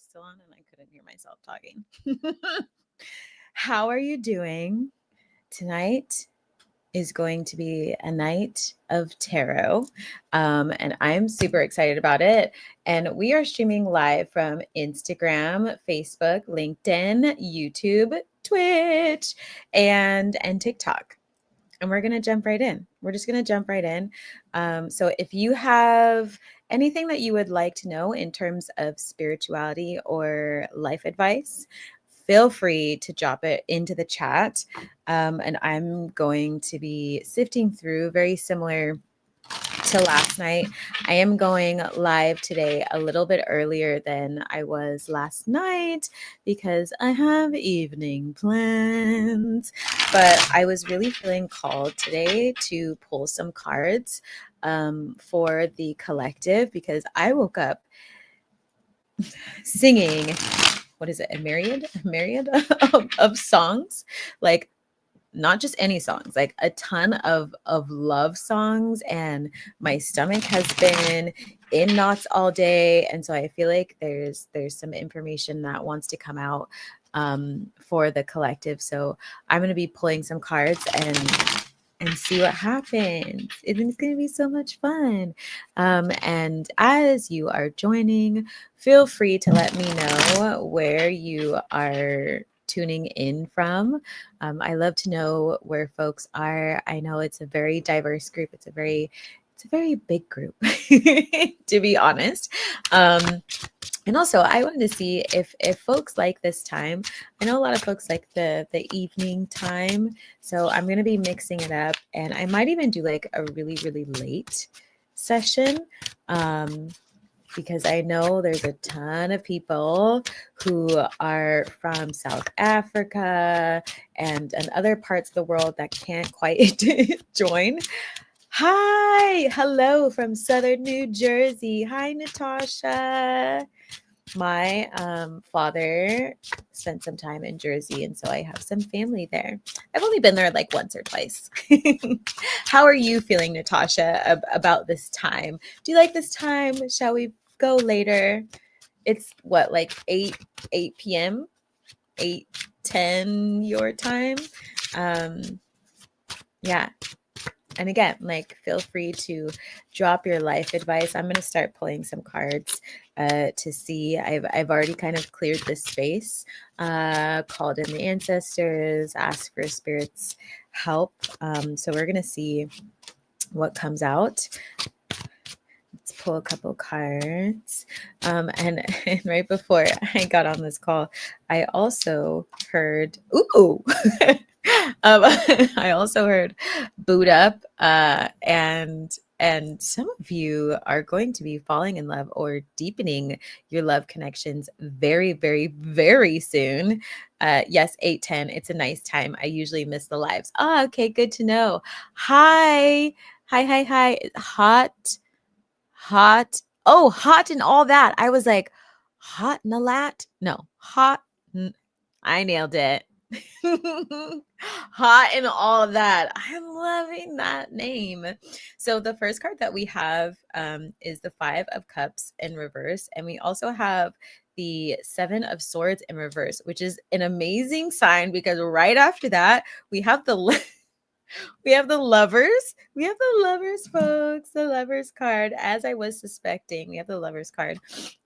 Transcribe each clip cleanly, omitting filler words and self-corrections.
still on and I couldn't hear myself talking. How are you doing? Tonight is going to be a night of tarot, and I'm super excited about it. And we are streaming live from Instagram, Facebook, LinkedIn, YouTube, Twitch, and TikTok. And we're going to jump right in. We're just going to jump right in. So if you have anything that you would like to know in terms of spirituality or life advice, feel free to drop it into the chat. And I'm going to be sifting through very similar to last night. I am going live today a little bit earlier than I was last night because I have evening plans. But I was really feeling called today to pull some cards for the collective because I woke up singing, what is it, a myriad of songs, like not just any songs, like a ton of love songs, and my stomach has been in knots all day, and so I feel like there's some information that wants to come out for the collective. So I'm going to be pulling some cards and see what happens. It's going to be so much fun. And as you are joining, feel free to let me know where you are tuning in from. I love to know where folks are. I know it's a very diverse group. It's a very big group, to be honest. And also, I wanted to see if folks like this time. I know a lot of folks like the evening time, so I'm going to be mixing it up, and I might even do like a really, really late session, because I know there's a ton of people who are from South Africa and other parts of the world that can't quite join. Hi, hello from Southern New Jersey. Hi, Natasha. My father spent some time in Jersey, and so I have some family there. I've only been there like once or twice. How are you feeling, Natasha, about this time? Do you like this time? Shall we go later? It's what, like 8 p.m., 8:10 your time. Yeah. And again, like, feel free to drop your life advice. I'm going to start pulling some cards to see. I've already kind of cleared this space, called in the ancestors, asked for spirits' help. So we're going to see what comes out. Let's pull a couple cards. And right before I got on this call, I also heard, ooh, I also heard boot up, and some of you are going to be falling in love or deepening your love connections very, very, very soon. Yes, 8:10. It's a nice time. I usually miss the lives. Oh, okay, good to know. Hi. Hot. Oh, hot and all that. I was like, hot and a lat? No, hot. I nailed it. Hot and all of that. I'm loving that name. So the first card that we have is the 5 of Cups in reverse, and we also have the 7 of Swords in reverse, which is an amazing sign because right after that we have the lovers. We have the lovers, folks. The lovers card, as I was suspecting. We have the lovers card,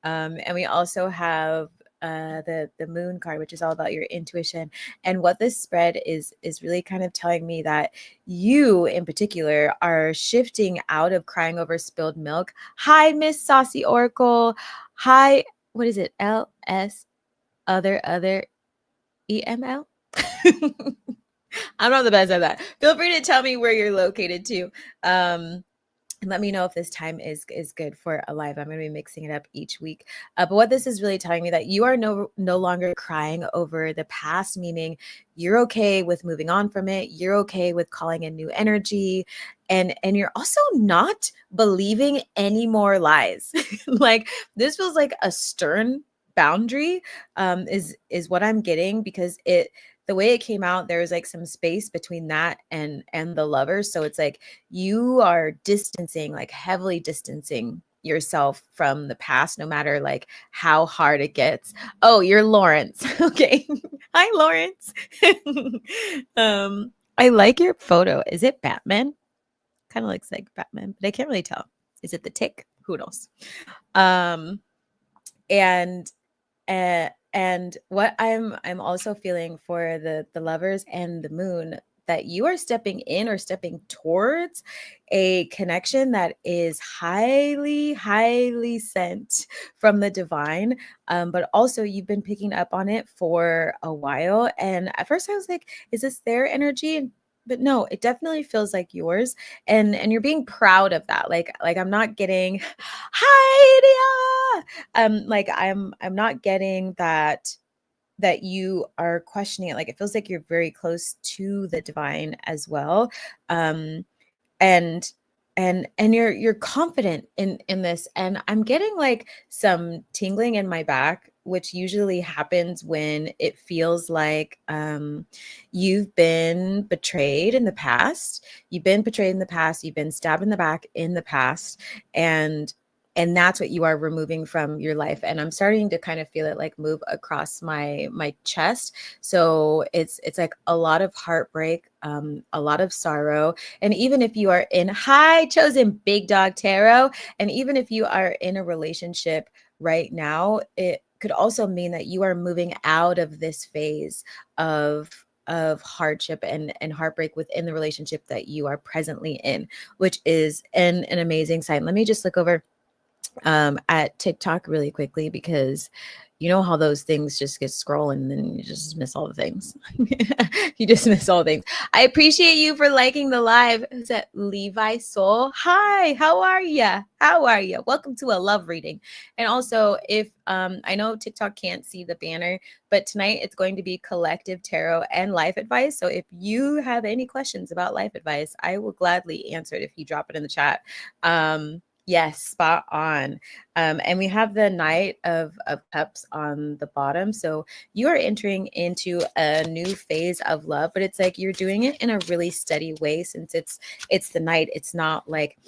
and we also have the moon card, which is all about your intuition. And what this spread is really kind of telling me that you in particular are shifting out of crying over spilled milk. Hi, Miss Saucy Oracle. Hi, what is it? LS other EML. I'm not the best at that. Feel free to tell me where you're located too. And let me know if this time is good for a live. I'm going to be mixing it up each week. But what this is really telling me that you are no longer crying over the past, meaning you're okay with moving on from it. You're okay with calling in new energy. And you're also not believing any more lies. Like, this feels like a stern boundary, is what I'm getting, because the way it came out, there was like some space between that and the lovers. So it's like you are distancing, like heavily distancing yourself from the past, no matter like how hard it gets. Oh, you're Lawrence. Okay. Hi, Lawrence. I like your photo. Is it Batman? Kind of looks like Batman, but I can't really tell. Is it the tick? Who knows? Um, and and what I'm also feeling for the lovers and the moon, that you are stepping in or stepping towards a connection that is highly sent from the divine. But also you've been picking up on it for a while, and at first I was like, is this their energy? But no, it definitely feels like yours, and you're being proud of that. Like I'm not getting hi, like I'm not getting that you are questioning it. Like it feels like you're very close to the divine as well. um and and you're confident in this, and I'm getting like some tingling in my back, which usually happens when it feels like you've been betrayed in the past. You've been betrayed in the past, you've been stabbed in the back in the past, and that's what you are removing from your life. And I'm starting to kind of feel it like move across my chest. So it's like a lot of heartbreak, a lot of sorrow. And even if you are in high chosen big dog tarot, and even if you are in a relationship right now, it could also mean that you are moving out of this phase of hardship and heartbreak within the relationship that you are presently in, which is an amazing sign. Let me just look over at TikTok really quickly, because you know how those things just get scrolling and then you just miss all the things. You just miss all things. I appreciate you for liking the live. Is that Levi Soul? Hi, how are you? How are you? Welcome to a love reading. And also, if I know TikTok can't see the banner, but tonight it's going to be collective tarot and life advice. So if you have any questions about life advice, I will gladly answer it if you drop it in the chat. Yes, spot on. And we have the Knight of Cups on the bottom. So you are entering into a new phase of love, but it's like you're doing it in a really steady way, since it's the Knight. It's not like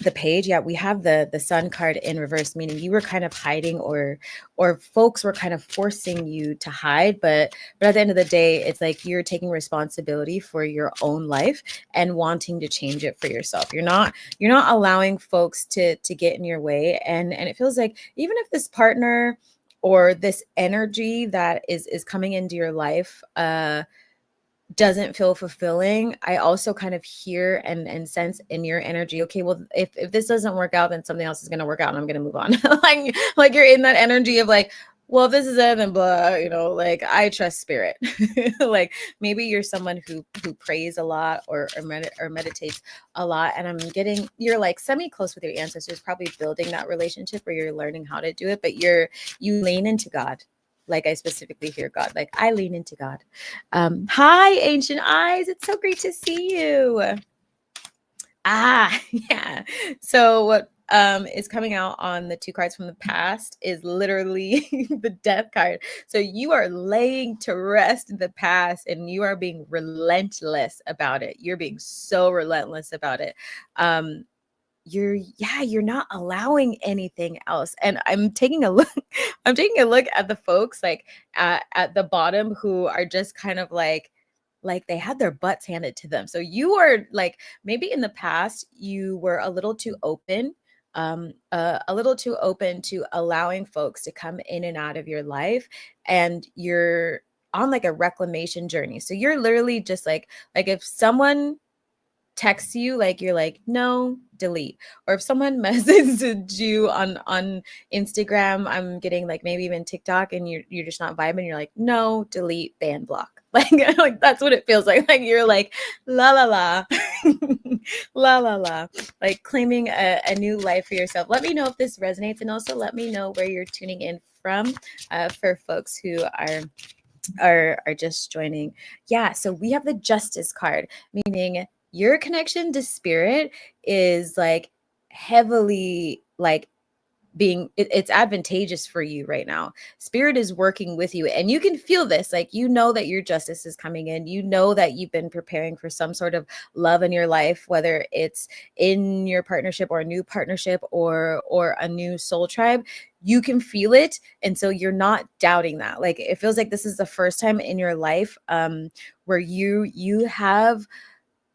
the Page. Yeah, we have the Sun card in reverse, meaning you were kind of hiding, or folks were kind of forcing you to hide. But at the end of the day, it's like you're taking responsibility for your own life and wanting to change it for yourself. You're not allowing folks to get in your way. And it feels like even if this partner or this energy that is coming into your life doesn't feel fulfilling, I also kind of hear and sense in your energy, okay, well, if this doesn't work out, then something else is going to work out and I'm going to move on. like you're in that energy of like, well, if this is it, then blah, like I trust spirit. Like maybe you're someone who prays a lot, or meditates a lot, and I'm getting you're like semi close with your ancestors, probably building that relationship where you're learning how to do it, but you lean into God. Like I specifically hear God, like I lean into God. Hi, Ancient Eyes. It's so great to see you. Yeah. So what is coming out on the two cards from the past is literally the Death card. So you are laying to rest the past, and you are being relentless about it. You're being so relentless about it. You're not allowing anything else. And I'm taking a look at the folks like at the bottom who are just kind of like they had their butts handed to them. So you are like, maybe in the past you were a little too open, a little too open to allowing folks to come in and out of your life, and you're on like a reclamation journey. So you're literally just like if someone texts you, like you're like, no, delete. Or if someone messages you on Instagram, I'm getting like maybe even TikTok, and you're just not vibing, you're like, no, delete, ban, block. Like that's what it feels like. Like you're like la la la la la la, like claiming a new life for yourself. Let me know if this resonates, and also let me know where you're tuning in from, for folks who are just joining. Yeah, so we have the Justice card, meaning your connection to spirit is like heavily like it's advantageous for you right now. Spirit is working with you, and you can feel this. Like, you know that your justice is coming in. You know that you've been preparing for some sort of love in your life, whether it's in your partnership or a new partnership or a new soul tribe. You can feel it, and so you're not doubting that. Like, it feels like this is the first time in your life where you have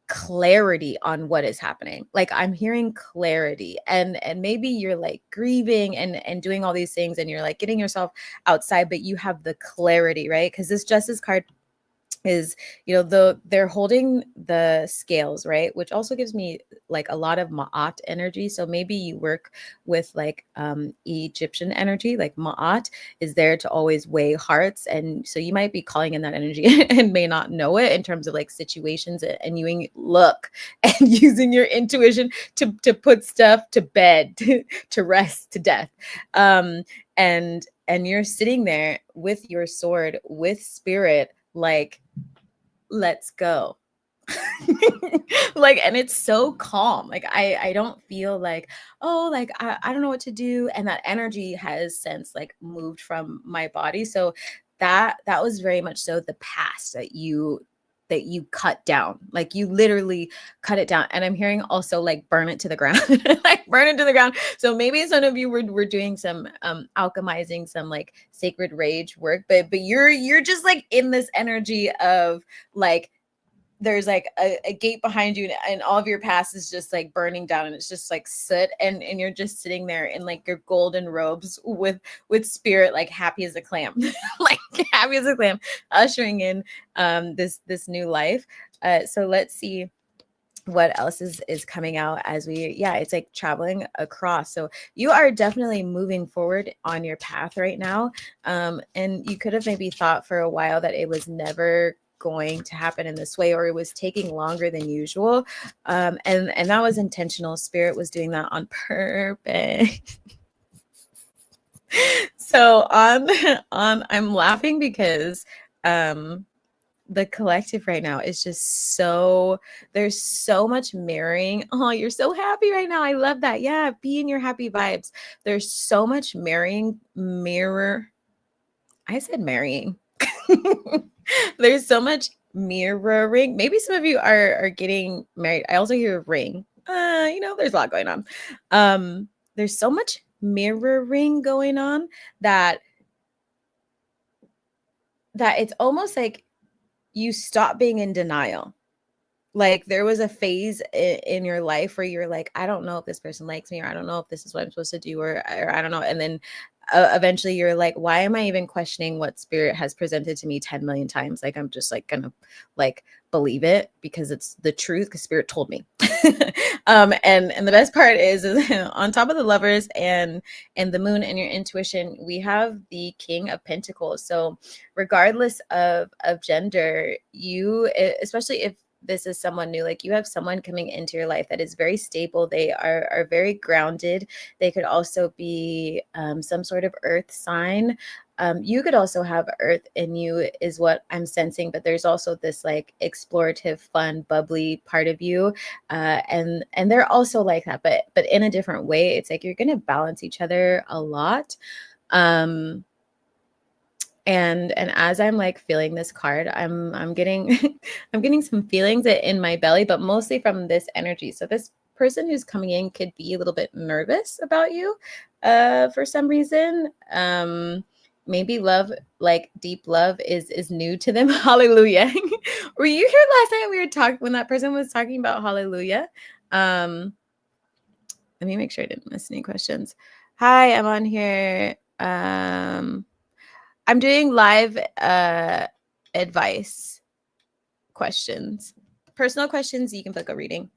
clarity on what is happening. Like, I'm hearing clarity, and maybe you're like grieving and doing all these things, and you're like getting yourself outside, but you have the clarity, right? Because this justice card is, they're holding the scales, right? Which also gives me like a lot of Ma'at energy. So maybe you work with like Egyptian energy. Like, Ma'at is there to always weigh hearts, and so you might be calling in that energy and may not know it in terms of like situations, and you look and using your intuition to put stuff to bed, to rest, to death. And you're sitting there with your sword, with spirit, like, let's go. Like, and it's so calm. Like, I don't feel like, oh, like I don't know what to do. And that energy has since like moved from my body. So that was very much so the past that you cut down. Like, you literally cut it down. And I'm hearing also like burn it to the ground. Like, burn it to the ground. So maybe some of you were doing some alchemizing, some like sacred rage work, but you're just like in this energy of like, there's like a gate behind you, and all of your past is just like burning down, and it's just like soot, and you're just sitting there in like your golden robes with spirit, like happy as a clam. Like, happy as a clam, ushering in this new life. So let's see what else is coming out as it's like traveling across. So you are definitely moving forward on your path right now. And you could have maybe thought for a while that it was never going to happen in this way, or it was taking longer than usual. And that was intentional. Spirit was doing that on purpose. So I'm laughing because the collective right now is just there's so much mirroring. Oh, you're so happy right now. I love that. Yeah, be in your happy vibes. There's so much I said marrying. There's so much mirroring. Maybe some of you are getting married. I also hear ring. There's a lot going on. There's so much mirroring going on that it's almost like you stop being in denial. Like, there was a phase in your life where you're like, I don't know if this person likes me, or I don't know if this is what I'm supposed to do, or I don't know. And then eventually you're like, why am I even questioning what spirit has presented to me 10 million times? Like, I'm just like gonna like believe it because it's the truth, because spirit told me. And the best part is on top of the lovers and the moon and your intuition, we have the King of Pentacles. So regardless of gender, you, especially if this is someone new, like, you have someone coming into your life that is very stable. They are very grounded. They could also be some sort of earth sign. You could also have earth in you, is what I'm sensing, but there's also this like explorative, fun, bubbly part of you. And they're also like that, but in a different way. It's like you're going to balance each other a lot. And as I'm like feeling this card, I'm getting I'm getting some feelings in my belly, but mostly from this energy. So this person who's coming in could be a little bit nervous about you for some reason. Maybe love, like deep love, is new to them. Hallelujah. Were you here last night we were talking when that person was talking about hallelujah? Let me make sure I didn't miss any questions. Hi, I'm on here. I'm doing live advice questions, personal questions. You can book a reading.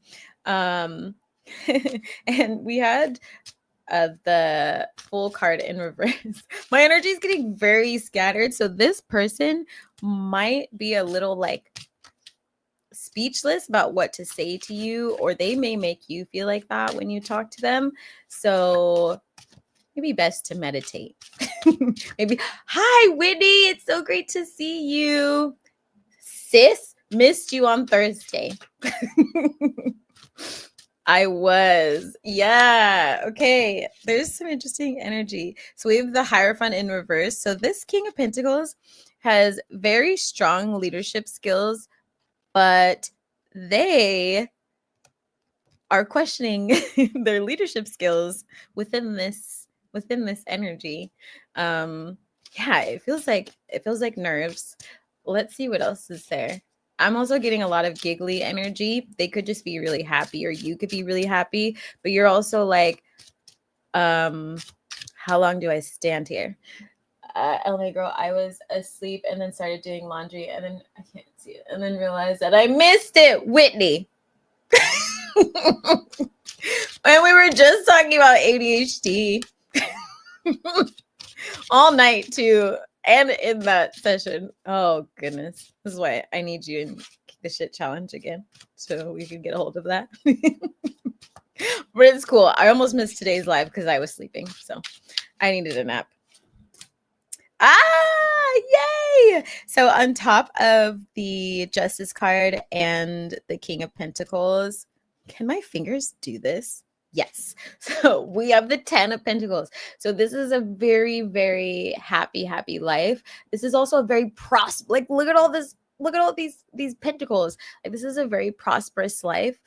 And we had the full card in reverse. My energy is getting very scattered. So this person might be a little like speechless about what to say to you, or they may make you feel like that when you talk to them. So maybe best to meditate. Maybe, hi, Whitney. It's so great to see you. Sis, missed you on Thursday. I was. Yeah. Okay. There's some interesting energy. So we have the Hierophant in reverse. So this King of Pentacles has very strong leadership skills, but they are questioning their leadership skills within this energy. Yeah, it feels like nerves. Let's see what else is there. I'm also getting a lot of giggly energy. They could just be really happy, or you could be really happy, but you're also like, how long do I stand here? LA girl, I was asleep and then started doing laundry, and then I can't see it, and then realized that I missed it. Whitney. And we were just talking about ADHD all night too, and in that session. Oh goodness, this is why I need you in the shit challenge again, so we can get a hold of that. But it's cool. I almost missed today's live because I was sleeping, so I needed a nap. Yay! So on top of the Justice card and the King of Pentacles, can my fingers do this? Yes. So we have the 10 of Pentacles. So this is a very, very happy life. This is also a very like, look at all this, look at all these pentacles. Like, this is a very prosperous life.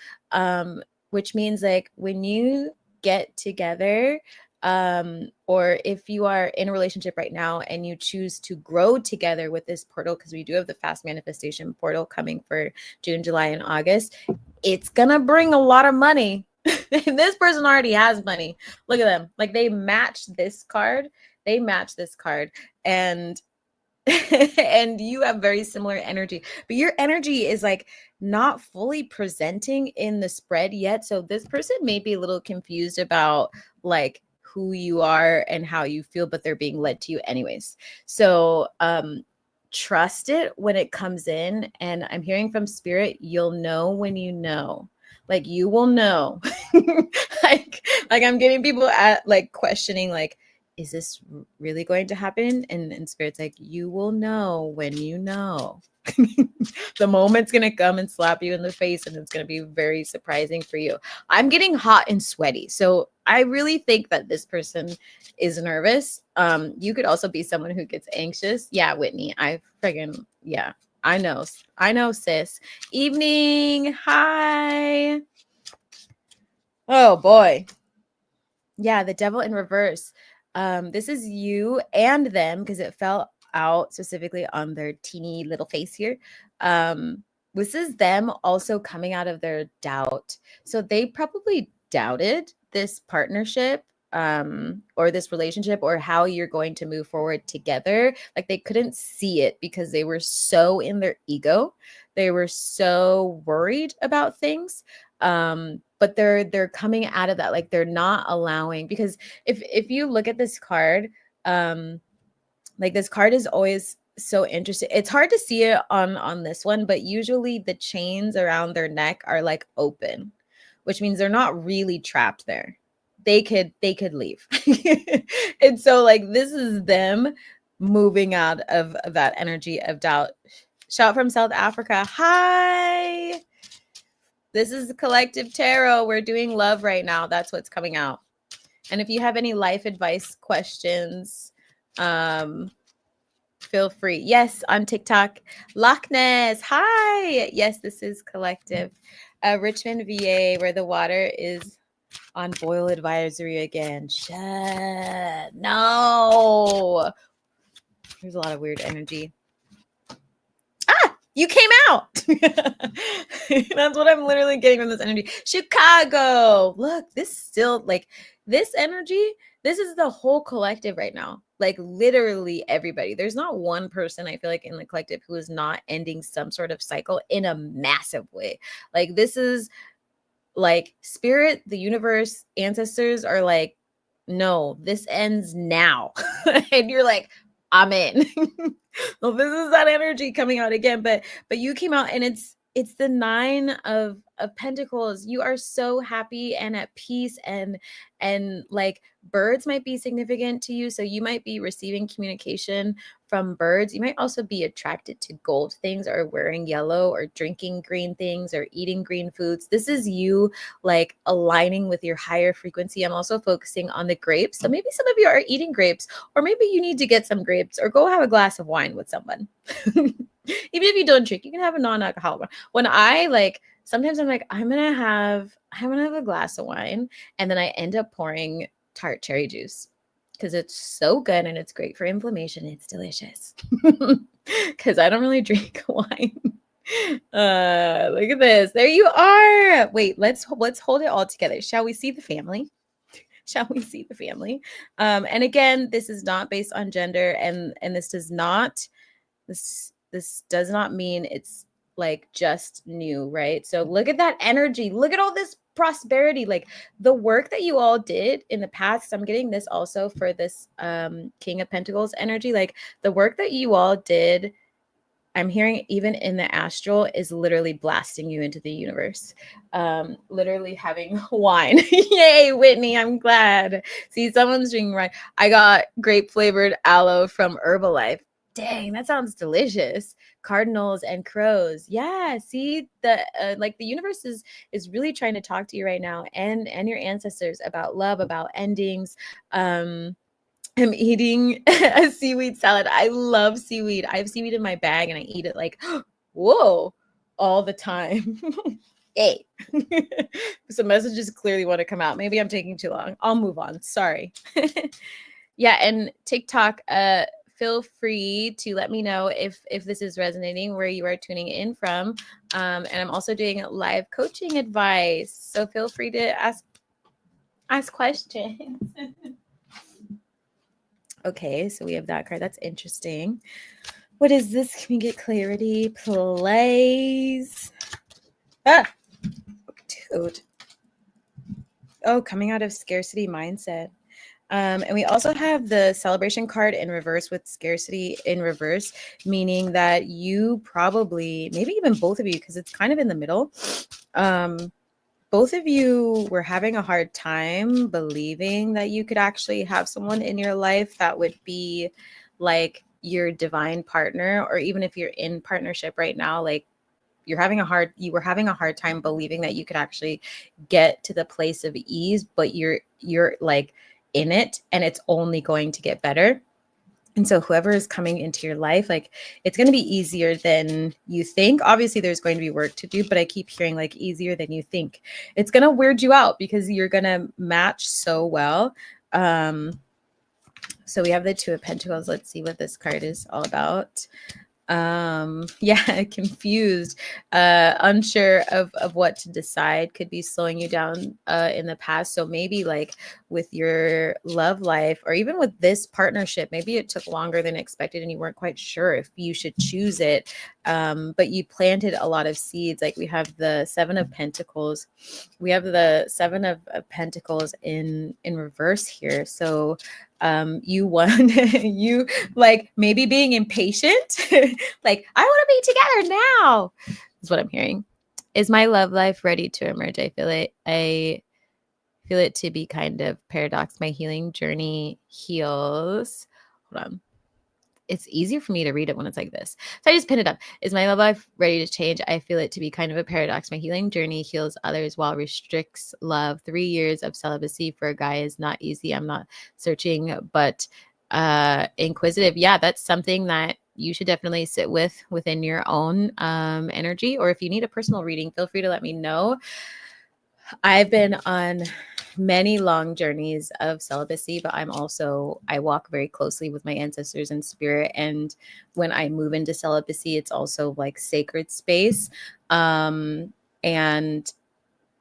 Which means, like, when you get together, or if you are in a relationship right now and you choose to grow together with this portal, because we do have the fast manifestation portal coming for June, July, and August, it's gonna bring a lot of money. This person already has money. Look at them. Like, they match this card. They match this card. And and you have very similar energy, but your energy is like not fully presenting in the spread yet. So this person may be a little confused about like who you are and how you feel, but they're being led to you anyways. So trust it when it comes in. And I'm hearing from spirit, you'll know when you know. Like, you will know. like I'm getting people at like questioning, like, is this really going to happen? And spirit's like, you will know when you know. The moment's going to come and slap you in the face, and it's going to be very surprising for you. I'm getting hot and sweaty. So I really think that this person is nervous. You could also be someone who gets anxious. Yeah, Whitney, yeah, I know, sis. Evening. Hi. Oh boy. Yeah, the Devil in reverse. This is you and them, because it fell out specifically on their teeny little face here. This is them also coming out of their doubt. So they probably doubted this partnership, or this relationship, or how you're going to move forward together. Like, they couldn't see it because they were so in their ego. They were so worried about things. But they're coming out of that. Like, they're not allowing, because if you look at this card, like, this card is always so interesting. It's hard to see it on this one, but usually the chains around their neck are like open, which means they're not really trapped there. They could leave. And so, like, this is them moving out of that energy of doubt. Shout from South Africa. Hi. This is the Collective Tarot. We're doing love right now. That's what's coming out. And if you have any life advice questions, feel free. Yes, on TikTok. Loch Ness. Hi. Yes, this is Collective. Richmond, VA, where the water is on boil advisory again. Shut. No. There's a lot of weird energy. You came out. That's what I'm literally getting from this energy. Chicago. Look, this energy, this is the whole collective right now. Like, literally everybody. There's not one person, I feel like, in the collective who is not ending some sort of cycle in a massive way. Like, this is like spirit, the universe, ancestors are like, no, this ends now. And you're like, I'm in. Well, this is that energy coming out again, but you came out, and it's the nine of pentacles. You are so happy and at peace, and like birds might be significant to you, so you might be receiving communication from birds. You might also be attracted to gold things, or wearing yellow, or drinking green things, or eating green foods. This is you like aligning with your higher frequency. I'm also focusing on the grapes, so maybe some of you are eating grapes, or maybe you need to get some grapes, or go have a glass of wine with someone. Even if you don't drink, you can have a non-alcoholic one. When I like, sometimes I'm like, I'm gonna have a glass of wine, and then I end up pouring tart cherry juice because it's so good and it's great for inflammation. It's delicious. Because I don't really drink wine. Look at this. There you are. Wait, let's hold it all together. Shall we see the family? Shall we see the family? And again, this is not based on gender, and this does not mean it's like just new, right? So look at that energy. Look at all this prosperity, like the work that you all did in the past. I'm getting this also for this King of Pentacles energy, like the work that you all did. I'm hearing even in the astral is literally blasting you into the universe. Literally having wine. Yay, Whitney, I'm glad. See, someone's drinking wine. I got grape flavored aloe from Herbalife. Dang, that sounds delicious. Cardinals and crows. Yeah, see, the like the universe is really trying to talk to you right now, and your ancestors, about love, about endings. I'm eating a seaweed salad. I love seaweed. I have seaweed in my bag and I eat it like, whoa, all the time. Hey. Some messages clearly want to come out. Maybe I'm taking too long. I'll move on. Sorry. Yeah, and TikTok, feel free to let me know if this is resonating, where you are tuning in from. And I'm also doing live coaching advice. So feel free to ask questions. Okay, so we have that card. That's interesting. What is this? Can we get clarity, please? Ah, dude. Oh, coming out of scarcity mindset. And we also have the celebration card in reverse, with scarcity in reverse, meaning that you probably, maybe even both of you, because it's kind of in the middle. Both of you were having a hard time believing that you could actually have someone in your life that would be like your divine partner, or even if you're in partnership right now, like you were having a hard time believing that you could actually get to the place of ease, but you're like in it, and it's only going to get better. And so whoever is coming into your life, like it's going to be easier than you think. Obviously, there's going to be work to do, but I keep hearing like easier than you think. It's going to weird you out because you're going to match so well. So we have the Two of Pentacles. Let's see what this card is all about. Yeah, confused, unsure of what to decide, could be slowing you down in the past. So maybe like with your love life, or even with this partnership, maybe it took longer than expected and you weren't quite sure if you should choose it, but you planted a lot of seeds. Like we have the Seven of Pentacles, we have the Seven of Pentacles in reverse here. So you won. You like maybe being impatient, like I want to be together now, is what I'm hearing. Is my love life ready to emerge? I feel it to be kind of paradox. My healing journey heals. Hold on. It's easier for me to read it when it's like this. So I just pin it up. Is my love life ready to change? I feel it to be kind of a paradox. My healing journey heals others while restricts love. 3 years of celibacy for a guy is not easy. I'm not searching, but inquisitive. Yeah, that's something that you should definitely sit within your own energy. Or if you need a personal reading, feel free to let me know. I've been on many long journeys of celibacy, but I walk very closely with my ancestors in spirit. And when I move into celibacy, it's also like sacred space. And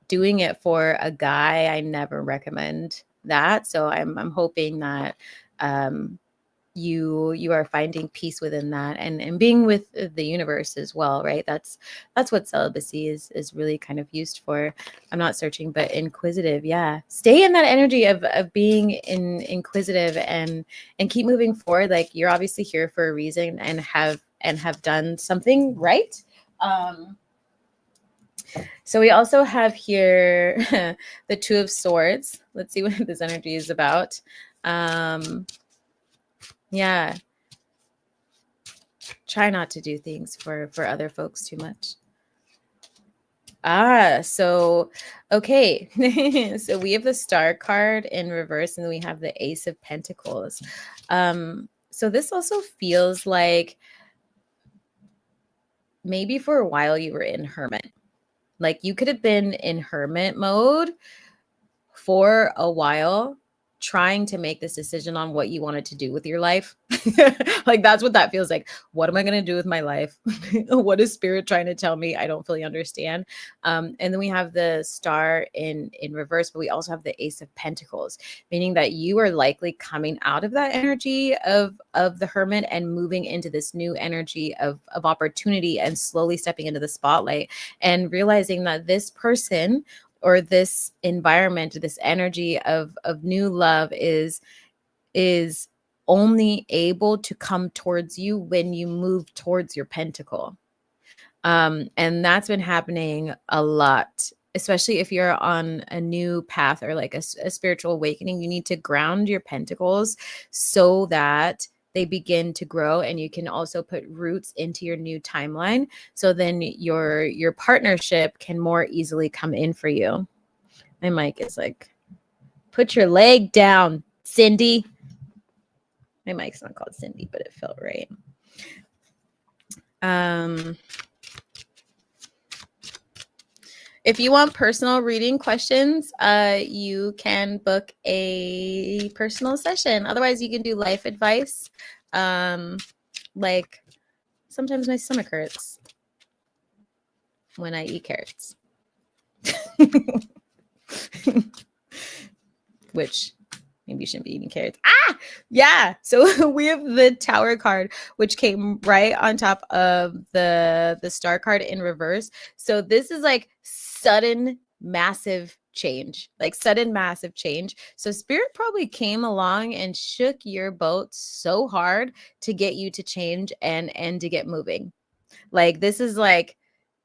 doing it for a guy, I never recommend that. So I'm hoping that you are finding peace within that, and being with the universe as well, right? That's what celibacy is really kind of used for. I'm not searching, but inquisitive. Yeah, stay in that energy of being inquisitive, and keep moving forward. Like you're obviously here for a reason, and have done something right. So we also have here the Two of Swords. Let's see what this energy is about. Yeah. Try not to do things for other folks too much. So okay. So we have the Star card in reverse, and then we have the Ace of Pentacles. So this also feels like maybe for a while you were in hermit. Like you could have been in hermit mode for a while, trying to make this decision on what you wanted to do with your life. Like that's what that feels like. What am I going to do with my life? What is spirit trying to tell me? I don't fully understand. And then we have the Star in reverse, but we also have the Ace of Pentacles, meaning that you are likely coming out of that energy of the hermit and moving into this new energy of opportunity, and slowly stepping into the spotlight and realizing that this person or this environment, this energy of new love is only able to come towards you when you move towards your pentacle. And that's been happening a lot, especially if you're on a new path or like a spiritual awakening. You need to ground your pentacles so that they begin to grow, and you can also put roots into your new timeline. So then your partnership can more easily come in for you. My mic is like, put your leg down, Cindy. My mic's not called Cindy, but it felt right. If you want personal reading questions, you can book a personal session. Otherwise, you can do life advice. Like sometimes my stomach hurts when I eat carrots. Which maybe you shouldn't be eating carrots. Yeah. So we have the Tower card, which came right on top of the Star card in reverse. So this is like sudden, massive change, like sudden, massive change. So spirit probably came along and shook your boat so hard to get you to change and to get moving. Like this is like,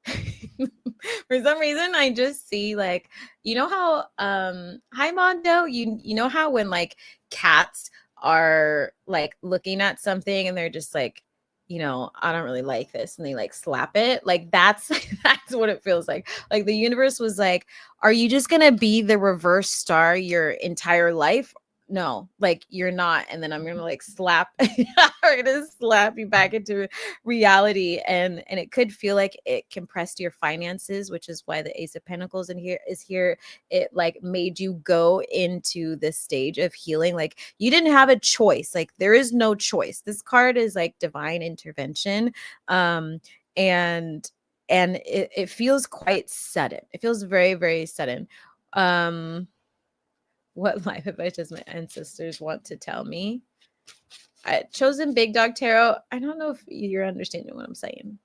for some reason I just see like, you know how hi Mondo, you know how when like cats are like looking at something and they're just like, you know, I don't really like this, and they like slap it. Like that's that's what it feels like. Like the universe was like, are you just gonna be the reverse star your entire life? No, like you're not. And then I'm gonna like slap we're gonna slap you back into reality. And it could feel like it compressed your finances, which is why the Ace of Pentacles in here is here. It like made you go into this stage of healing. Like you didn't have a choice. Like there is no choice. This card is like divine intervention. And it feels quite sudden. It feels very, very sudden. What life advice does my ancestors want to tell me? Chosen Big Dog Tarot. I don't know if you're understanding what I'm saying.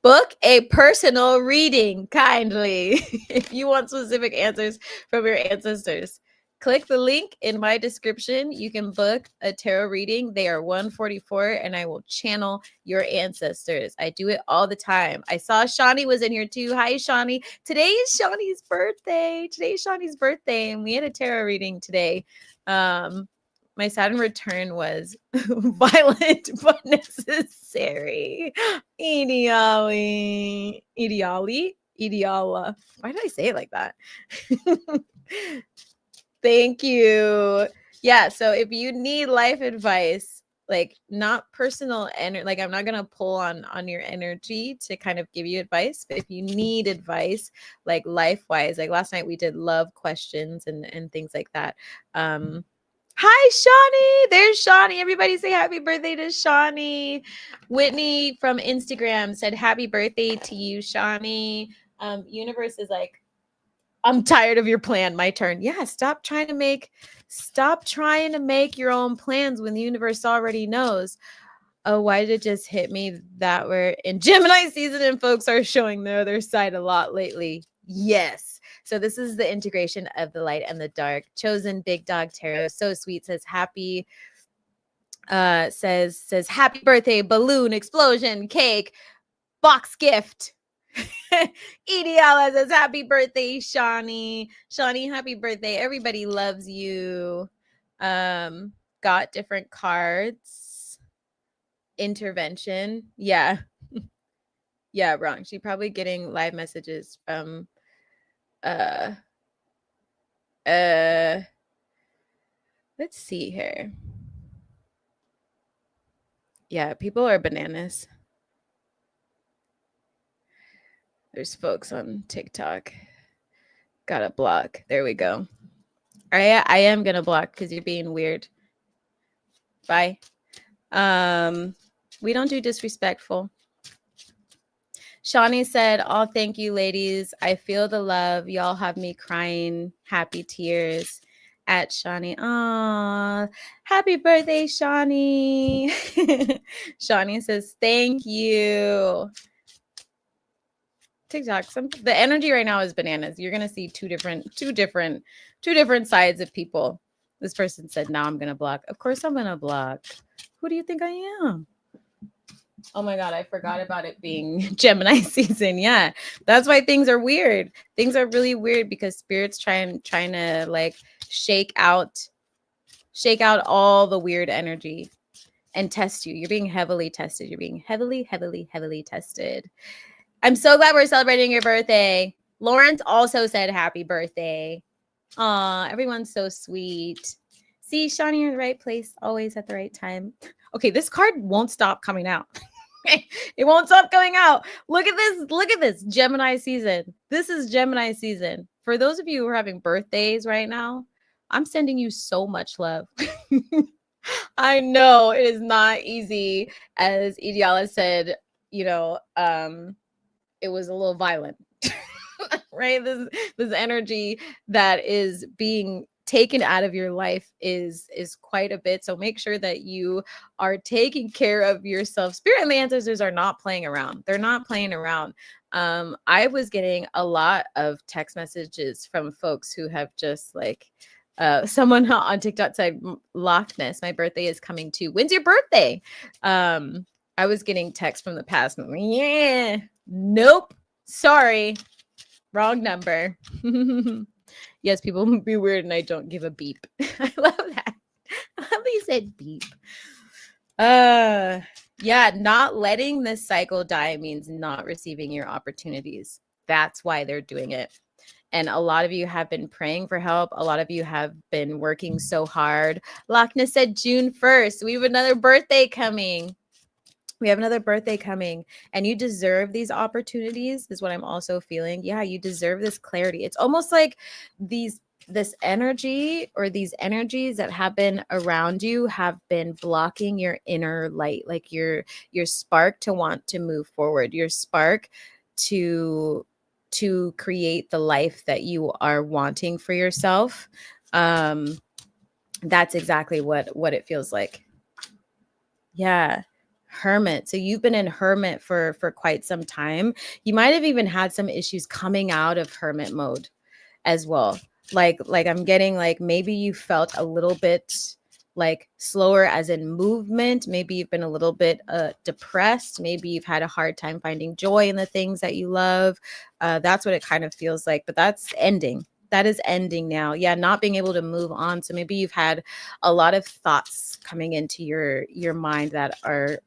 Book a personal reading, kindly, if you want specific answers from your ancestors. Click the link in my description. You can book a tarot reading. They are $144, and I will channel your ancestors. I do it all the time. I saw Shawnee was in here too. Hi, Shawnee. Today is Shawnee's birthday. And we had a tarot reading today. My Saturn return was violent but necessary. Ideally. Ideala. Why did I say it like that? Thank you. Yeah. So if you need life advice, like not personal energy, like I'm not gonna pull on your energy to kind of give you advice, but if you need advice, like life wise, like last night we did love questions and things like that. Hi, Shawnee. There's Shawnee. Everybody say happy birthday to Shawnee. Whitney from Instagram said happy birthday to you, Shawnee. Universe is like, I'm tired of your plan. My turn. Yeah, stop trying to make your own plans when the universe already knows. Oh, why did it just hit me that we're in Gemini season and folks are showing their other side a lot lately? Yes. So this is the integration of the light and the dark. Chosen Big Dog Tarot. So sweet says happy says happy birthday, balloon, explosion, cake. box gift. EDL says happy birthday, Shawnee. Shawnee, happy birthday. Everybody loves you. Got different cards. Intervention. Yeah. Yeah, wrong. She probably getting live messages from uh let's see here. Yeah, people are bananas. There's folks on TikTok. Gotta block. There we go. I am gonna block because you're being weird. Bye. We don't do disrespectful. Shawnee said, "Oh, thank you, ladies. I feel the love. Y'all have me crying happy tears." At Shawnee. Oh, happy birthday, Shawnee. Shawnee says, "Thank you." TikTok. The energy right now is bananas. You're gonna see two different sides of people. This person said, "Now I'm gonna block." Of course, I'm gonna block. Who do you think I am? Oh my God, I forgot about it being Gemini season. Yeah, that's why things are weird. Things are really weird because spirit's trying to like shake out all the weird energy and test you. You're being heavily tested. You're being heavily, heavily, heavily tested. I'm so glad we're celebrating your birthday. Lawrence also said happy birthday. Aw, everyone's so sweet. See, Shawnee, you're in the right place, always at the right time. Okay, this card won't stop coming out. It won't stop coming out. Look at this. Look at this. Gemini season. This is Gemini season. For those of you who are having birthdays right now, I'm sending you so much love. I know it is not easy. As Ideala said, you know, it was a little violent. Right? This energy that is being taken out of your life is quite a bit. So make sure that you are taking care of yourself. Spirit and the ancestors are not playing around. They're not playing around. I was getting a lot of text messages from folks who have just like someone on TikTok said, Loch Ness, my birthday is coming too. When's your birthday? I was getting texts from the past. Yeah, nope. Sorry. Wrong number. Yes, people be weird and I don't give a beep. I love that. I love that you said beep. Yeah, not letting this cycle die means not receiving your opportunities. That's why they're doing it. And a lot of you have been praying for help. A lot of you have been working so hard. Loch Ness said June 1st. We have another birthday coming. We have another birthday coming, and you deserve these opportunities, is what I'm also feeling. Yeah, you deserve this clarity. It's almost like this energy or these energies that have been around you have been blocking your inner light, like your spark to want to move forward, your spark to create the life that you are wanting for yourself. That's exactly what it feels like. Yeah. Hermit. So you've been in hermit for quite some time. You might have even had some issues coming out of hermit mode as well. Like I'm getting like maybe you felt a little bit like slower as in movement. Maybe you've been a little bit depressed. Maybe you've had a hard time finding joy in the things that you love. That's what it kind of feels like, but that's ending. That is ending now. Yeah, not being able to move on. So maybe you've had a lot of thoughts coming into your mind that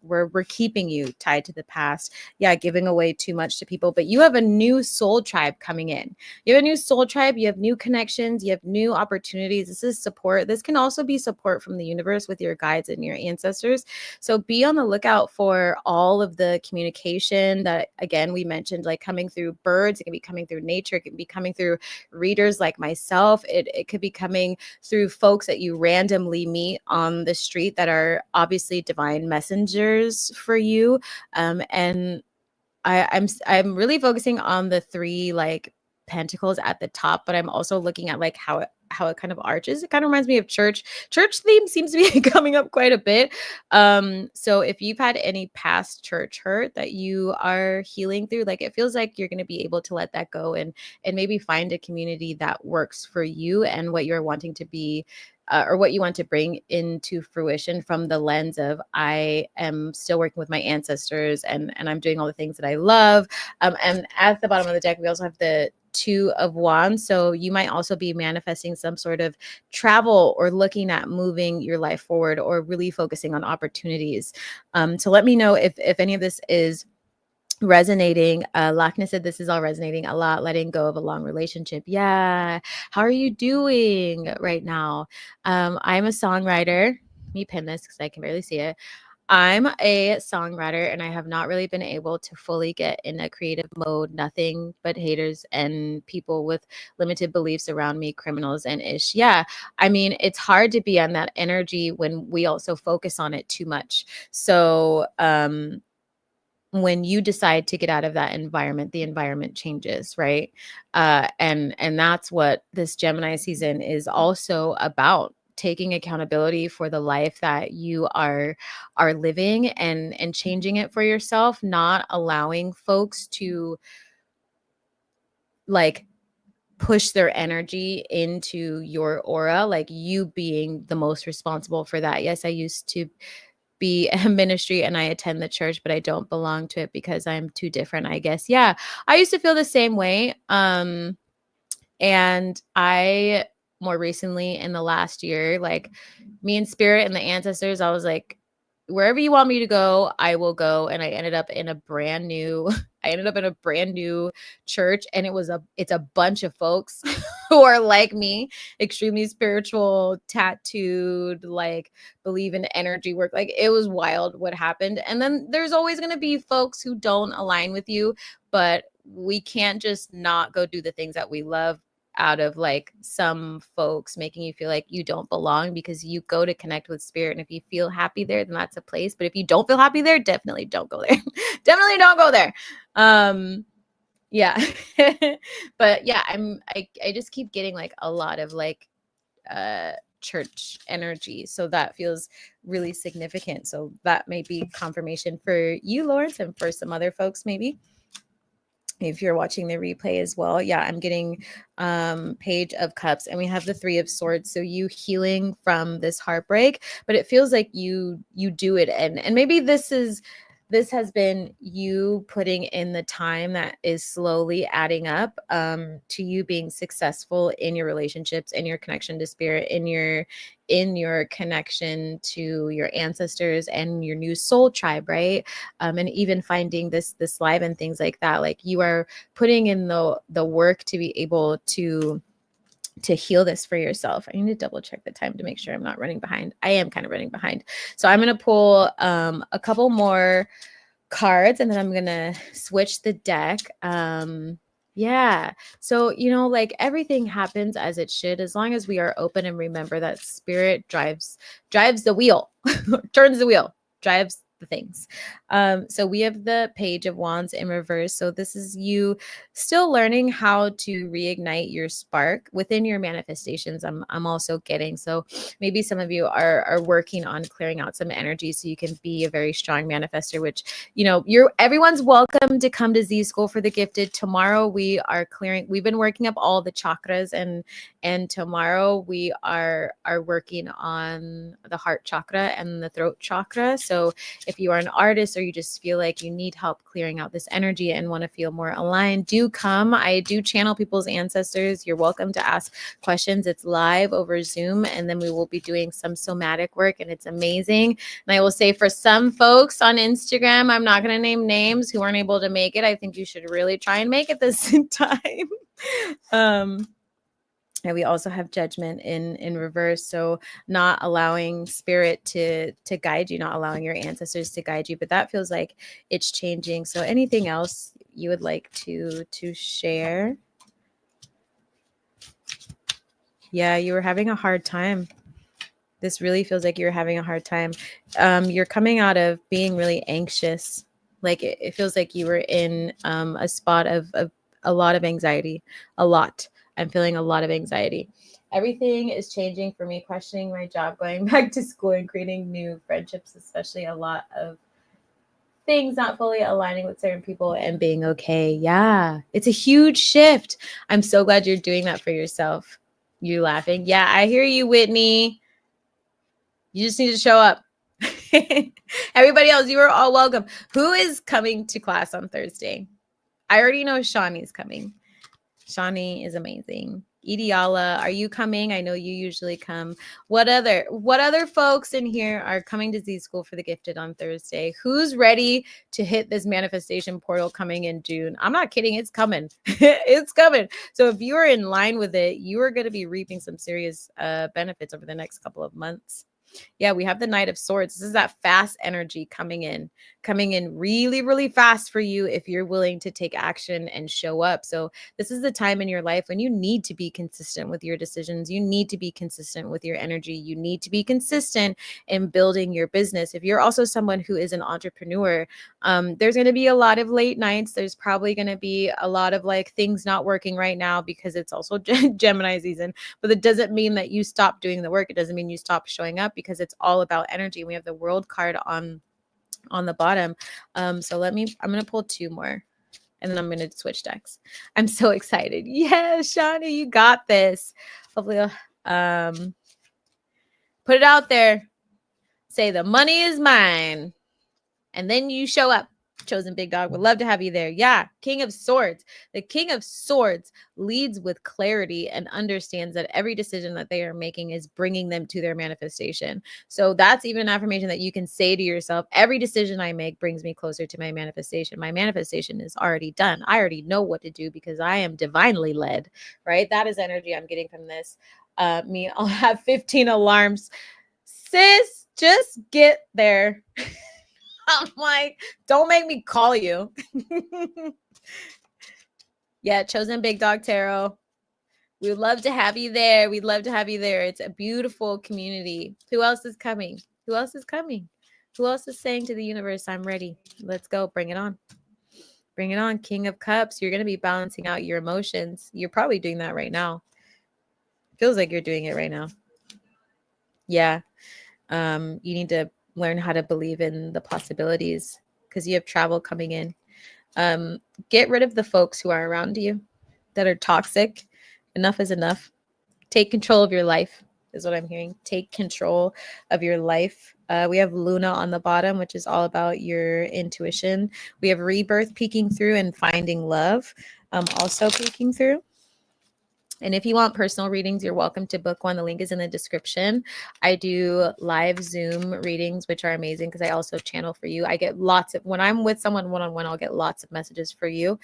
we're keeping you tied to the past. Yeah, giving away too much to people. But you have a new soul tribe coming in. You have a new soul tribe. You have new connections. You have new opportunities. This is support. This can also be support from the universe with your guides and your ancestors. So be on the lookout for all of the communication that, again, we mentioned, like coming through birds. It can be coming through nature. It can be coming through readers like myself. It could be coming through folks that you randomly meet on the street that are obviously divine messengers for you. And I'm really focusing on the three like pentacles at the top, but I'm also looking at like how how it kind of arches. It kind of reminds me of church. Church theme seems to be coming up quite a bit. So if you've had any past church hurt that you are healing through, like it feels like you're going to be able to let that go and maybe find a community that works for you and what you're wanting to be, or what you want to bring into fruition from the lens of I am still working with my ancestors and I'm doing all the things that I love. And at the bottom of the deck, we also have the Two of Wands. So you might also be manifesting some sort of travel or looking at moving your life forward or really focusing on opportunities. So let me know if any of this is resonating. Lakna said this is all resonating a lot. Letting go of a long relationship. Yeah. How are you doing right now? I'm a songwriter. Let me pin this because I can barely see it. I'm a songwriter and I have not really been able to fully get in a creative mode. Nothing but haters and people with limited beliefs around me, criminals and ish. Yeah. I mean, it's hard to be on that energy when we also focus on it too much. So, when you decide to get out of that environment, the environment changes, right? And that's what this Gemini season is also about, taking accountability for the life that you are living and changing it for yourself, not allowing folks to like push their energy into your aura, like you being the most responsible for that. Yes, I used to be a ministry and I attend the church, but I don't belong to it because I'm too different, I guess. Yeah, I used to feel the same way. And I more recently in the last year, like me and spirit and the ancestors, I was like, wherever you want me to go, I will go. And I ended up in a brand new, I ended up in a brand new church, and it's a bunch of folks who are like me, extremely spiritual, tattooed, like believe in energy work. Like it was wild what happened. And then there's always going to be folks who don't align with you, but we can't just not go do the things that we love out of like some folks making you feel like you don't belong, because you go to connect with spirit. And if you feel happy there, then that's a place. But if you don't feel happy there, definitely don't go there. Definitely don't go there. Yeah. But yeah, I just keep getting like a lot of like church energy. So that feels really significant. So that may be confirmation for you, Lawrence, and for some other folks maybe, if you're watching the replay as well. Yeah, I'm getting Page of Cups, and we have the Three of Swords. So you healing from this heartbreak, but it feels like you do it, and maybe this has been you putting in the time that is slowly adding up to you being successful in your relationships, in your connection to spirit, in your connection to your ancestors and your new soul tribe, right? And even finding this live and things like that. Like you are putting in the work to be able to heal this for yourself. I need to double check the time to make sure I'm not running behind. I am kind of running behind. So I'm going to pull a couple more cards, and then I'm going to switch the deck. Yeah. So, like everything happens as it should, as long as we are open and remember that spirit drives the wheel, turns the wheel, drives the things. So we have the Page of Wands in reverse. So this is you still learning how to reignite your spark within your manifestations. I'm also getting, so maybe some of you are working on clearing out some energy so you can be a very strong manifester, which, everyone's welcome to come to Z School for the Gifted. Tomorrow we've been working up all the chakras, and tomorrow we are working on the heart chakra and the throat chakra. So if you are an artist or you just feel like you need help clearing out this energy and want to feel more aligned, do come. I do channel people's ancestors. You're welcome to ask questions. It's live over Zoom, and then we will be doing some somatic work, and it's amazing. And I will say, for some folks on Instagram, I'm not going to name names, who aren't able to make it, I think you should really try and make it this time. And we also have Judgment in reverse. So not allowing spirit to guide you, not allowing your ancestors to guide you. But that feels like it's changing. So anything else you would like to share? Yeah, you were having a hard time. This really feels like you're having a hard time. You're coming out of being really anxious. Like it feels like you were in a spot of a lot of anxiety. A lot. I'm feeling a lot of anxiety. Everything is changing for me, questioning my job, going back to school, and creating new friendships, especially a lot of things not fully aligning with certain people and being okay. Yeah, it's a huge shift. I'm so glad you're doing that for yourself. You laughing? Yeah, I hear you, Whitney. You just need to show up. Everybody else, you are all welcome. Who is coming to class on Thursday? I already know Shawnee's coming. Shawnee is amazing. Ideala, are you coming? I know you usually come. What other folks in here are coming to Z School for the Gifted on Thursday? Who's ready to hit this manifestation portal coming in June? I'm not kidding. It's coming. It's coming. So if you are in line with it, you are going to be reaping some serious benefits over the next couple of months. Yeah, we have the Knight of Swords. This is that fast energy coming in really, really fast for you if you're willing to take action and show up. So this is the time in your life when you need to be consistent with your decisions. You need to be consistent with your energy. You need to be consistent in building your business. If you're also someone who is an entrepreneur, there's going to be a lot of late nights. There's probably going to be a lot of like things not working right now because it's also Gemini season, but it doesn't mean that you stop doing the work. It doesn't mean you stop showing up, because it's all about energy. We have the World card on the bottom. So I'm going to pull two more and then I'm going to switch decks. I'm so excited. Yes, Shawnee, you got this. Hopefully put it out there. Say the money is mine. And then you show up. Chosen Big Dog, would love to have you there. Yeah, King of Swords. The King of Swords leads with clarity and understands that every decision that they are making is bringing them to their manifestation. So that's even an affirmation that you can say to yourself: every decision I make brings me closer to my manifestation. My manifestation is already done. I already know what to do because I am divinely led, right? That is energy I'm getting from this. I'll have 15 alarms. Sis, just get there. I'm like, don't make me call you. Yeah, Chosen Big Dog Tarot. We'd love to have you there. We'd love to have you there. It's a beautiful community. Who else is coming? Who else is coming? Who else is saying to the universe, I'm ready? Let's go. Bring it on. Bring it on. King of Cups. You're going to be balancing out your emotions. You're probably doing that right now. Feels like you're doing it right now. Yeah. You need to learn how to believe in the possibilities because you have travel coming in. Get rid of the folks who are around you that are toxic. Enough is enough. Take control of your life is what I'm hearing. Take control of your life. We have Luna on the bottom, which is all about your intuition. We have Rebirth peeking through and Finding Love also peeking through. And if you want personal readings, you're welcome to book one. The link is in the description. I do live Zoom readings, which are amazing because I also channel for you. I get when I'm with someone one-on-one, I'll get lots of messages for you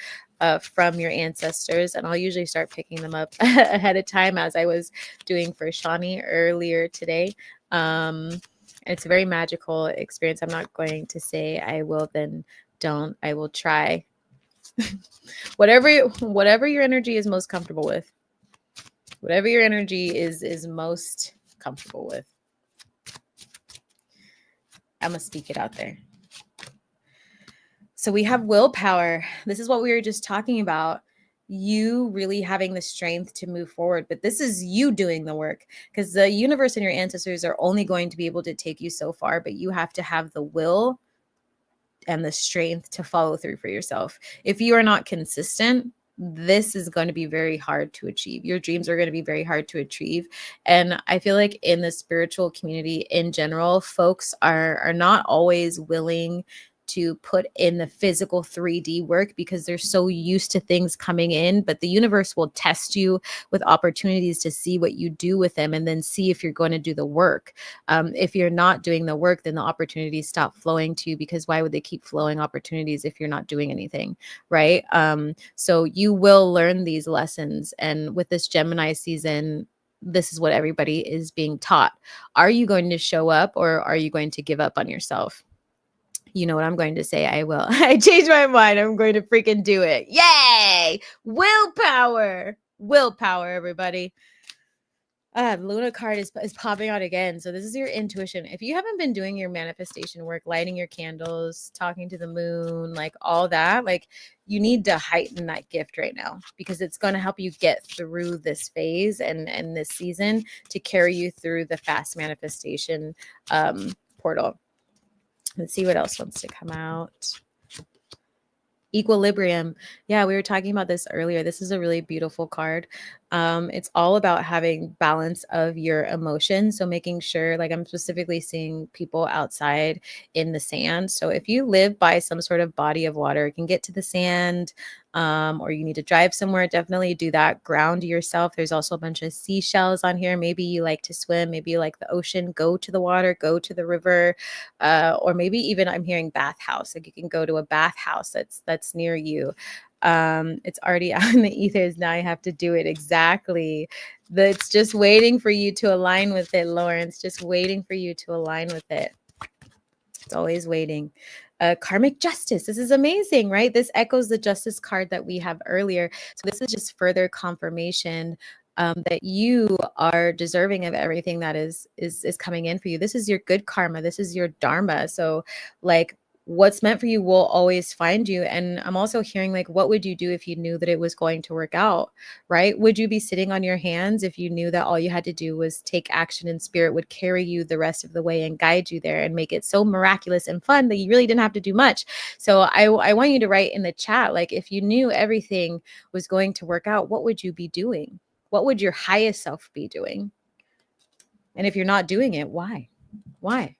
from your ancestors. And I'll usually start picking them up ahead of time, as I was doing for Shawnee earlier today. It's a very magical experience. I'm not going to say I will, then don't. I will try. Whatever your energy is most comfortable with. Whatever your energy is most comfortable with. I'm going to speak it out there. So we have willpower. This is what we were just talking about. You really having the strength to move forward. But this is you doing the work, because the universe and your ancestors are only going to be able to take you so far, but you have to have the will and the strength to follow through for yourself. If you are not consistent, this is going to be very hard to achieve. Your dreams are going to be very hard to achieve. And I feel like in the spiritual community in general, folks are not always willing to put in the physical 3D work because they're so used to things coming in. But the universe will test you with opportunities to see what you do with them and then see if you're going to do the work. If you're not doing the work, then the opportunities stop flowing to you, because why would they keep flowing opportunities if you're not doing anything, right? So you will learn these lessons. And with this Gemini season, this is what everybody is being taught. Are you going to show up, or are you going to give up on yourself? You know what I'm going to say? I will. I changed my mind. I'm going to freaking do it. Yay! Willpower. Willpower, everybody. Luna card is popping out again. So this is your intuition. If you haven't been doing your manifestation work, lighting your candles, talking to the moon, like all that, like you need to heighten that gift right now, because it's going to help you get through this phase and this season to carry you through the fast manifestation portal. Let's see what else wants to come out. Equilibrium. Yeah, we were talking about this earlier. This is a really beautiful card. It's all about having balance of your emotions. So making sure, like I'm specifically seeing people outside in the sand. So if you live by some sort of body of water, you can get to the sand, or you need to drive somewhere, definitely do that. Ground yourself. There's also a bunch of seashells on here. Maybe you like to swim. Maybe you like the ocean. Go to the water, go to the river, or maybe even I'm hearing bathhouse. Like you can go to a bathhouse that's near you. It's already out in the ethers. Now you have to do it. Exactly. It's just waiting for you to align with it, Lawrence. Just waiting for you to align with it. It's always waiting. Karmic justice. This is amazing, right? This echoes the justice card that we have earlier. So this is just further confirmation that you are deserving of everything that is coming in for you. This is your good karma. This is your dharma. So like what's meant for you will always find you. And I'm also hearing like, what would you do if you knew that it was going to work out, right? Would you be sitting on your hands if you knew that all you had to do was take action and spirit would carry you the rest of the way and guide you there and make it so miraculous and fun that you really didn't have to do much? So I want you to write in the chat, like if you knew everything was going to work out, what would you be doing? What would your highest self be doing? And if you're not doing it, why? Why?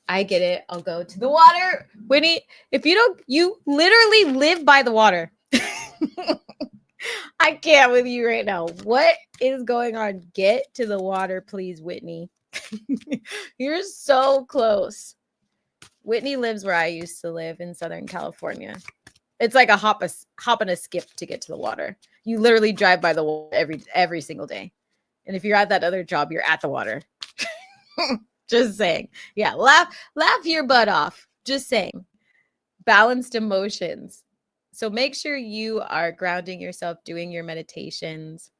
I get it. I'll go to the water. Whitney, if you don't, you literally live by the water. I can't with you right now. What is going on? Get to the water, please, Whitney. You're so close. Whitney lives where I used to live in Southern California. It's like a hop and a skip to get to the water. You literally drive by the water every single day. And if you're at that other job, you're at the water. Just saying. Yeah, laugh your butt off. Just saying. Balanced emotions. So make sure you are grounding yourself, doing your meditations.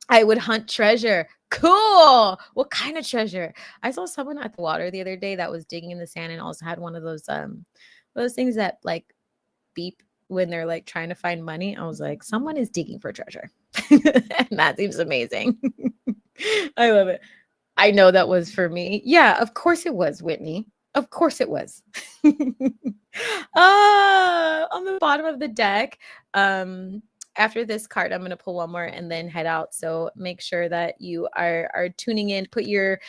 I would hunt treasure. Cool. What kind of treasure? I saw someone at the water the other day that was digging in the sand and also had one of those things that like beep when they're like trying to find money. I was like, someone is digging for treasure. And that seems amazing. I love it. I know that was for me. Yeah, of course it was, Whitney. Of course it was. On the bottom of the deck, after this card, I'm going to pull one more and then head out. So make sure that you are tuning in. Put your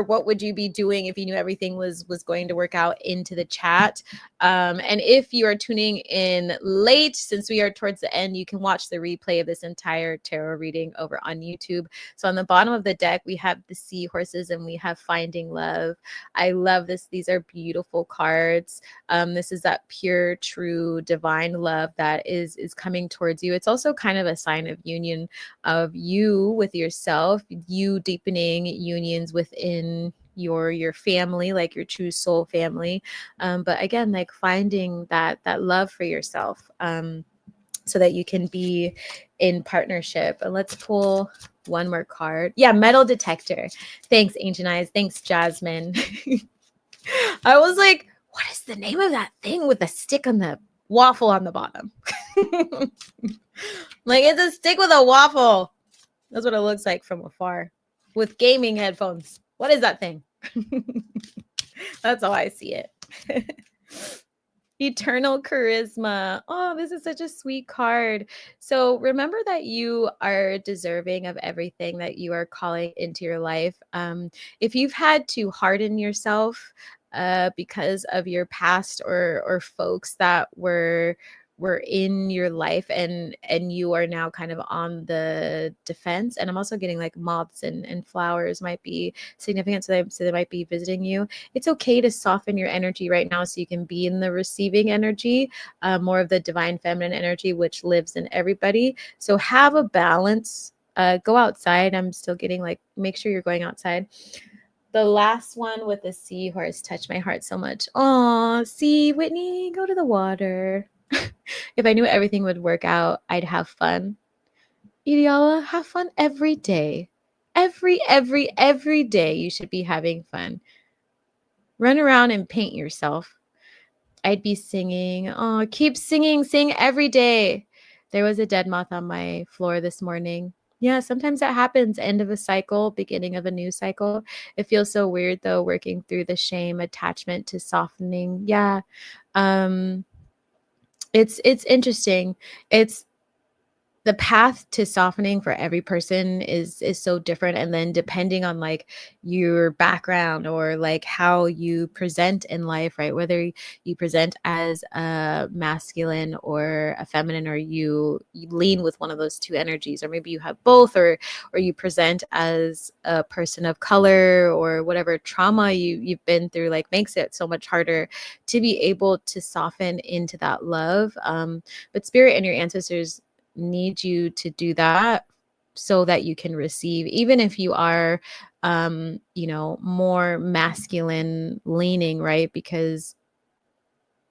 what would you be doing if you knew everything was going to work out into the chat. And if you are tuning in late, since we are towards the end, you can watch the replay of this entire tarot reading over on YouTube. So on the bottom of the deck, we have the seahorses and we have finding love. I love this. These are beautiful cards. This is that pure, true, divine love that is coming towards you. It's also kind of a sign of union of you with yourself, you deepening unions within your family, like your true soul family. But again, like finding that love for yourself, so that you can be in partnership. And let's pull one more card. Yeah, metal detector. Thanks, Ancient Eyes. Thanks, Jasmine. I was like, what is the name of that thing with the stick on the waffle on the bottom? Like it's a stick with a waffle. That's what it looks like from afar with gaming headphones. What is that thing? That's how I see it. Eternal charisma. Oh, this is such a sweet card. So remember that you are deserving of everything that you are calling into your life. If you've had to harden yourself because of your past or folks that were in your life and you are now kind of on the defense, and I'm also getting like moths and flowers might be significant, so they might be visiting you. It's okay to soften your energy right now so you can be in the receiving energy, more of the divine feminine energy, which lives in everybody. So have a balance. Go outside. I'm still getting like, make sure you're going outside. The last one with the seahorse touched my heart so much. Oh, see, Whitney, go to the water. If I knew everything would work out, I'd have fun. Ideala, have fun every day. Every day you should be having fun. Run around and paint yourself. I'd be singing. Oh, keep singing. Sing every day. There was a dead moth on my floor this morning. Yeah, sometimes that happens. End of a cycle, beginning of a new cycle. It feels so weird though, working through the shame attachment to softening. Yeah. Um, it's interesting. It's the path to softening for every person is so different, and then depending on like your background or like how you present in life, right, whether you present as a masculine or a feminine, or you lean with one of those two energies, or maybe you have both, or you present as a person of color, or whatever trauma you've been through, like makes it so much harder to be able to soften into that love. But spirit and your ancestors need you to do that so that you can receive, even if you are more masculine leaning, right? Because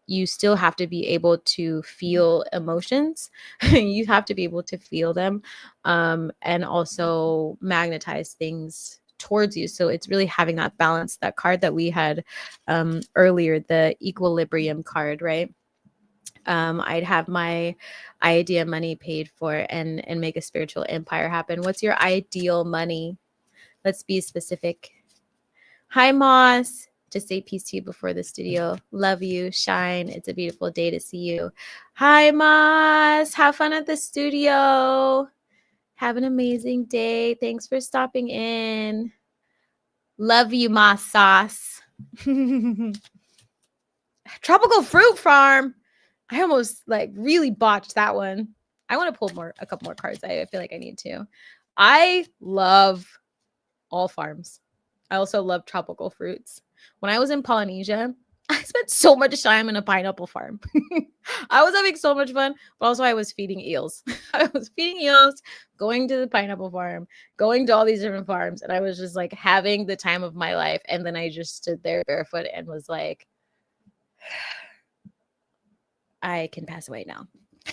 you still have to be able to feel emotions. You have to be able to feel them, and also magnetize things towards you. So it's really having that balance. That card that we had earlier, the equilibrium card, right? I'd have my idea money paid for and make a spiritual empire happen. What's your ideal money? Let's be specific. Hi, Moss. Just say peace to you before the studio. Love you. Shine. It's a beautiful day to see you. Hi, Moss. Have fun at the studio. Have an amazing day. Thanks for stopping in. Love you, Moss Sauce. Tropical fruit farm. I almost like really botched that one. I want to pull a couple more cards. I feel like I need to. I love all farms. I also love tropical fruits. When I was in Polynesia, I spent so much time in a pineapple farm. I was having so much fun, but also I was feeding eels. I was feeding eels, going to the pineapple farm, going to all these different farms, and I was just like having the time of my life. And then I just stood there barefoot and was like, I can pass away now.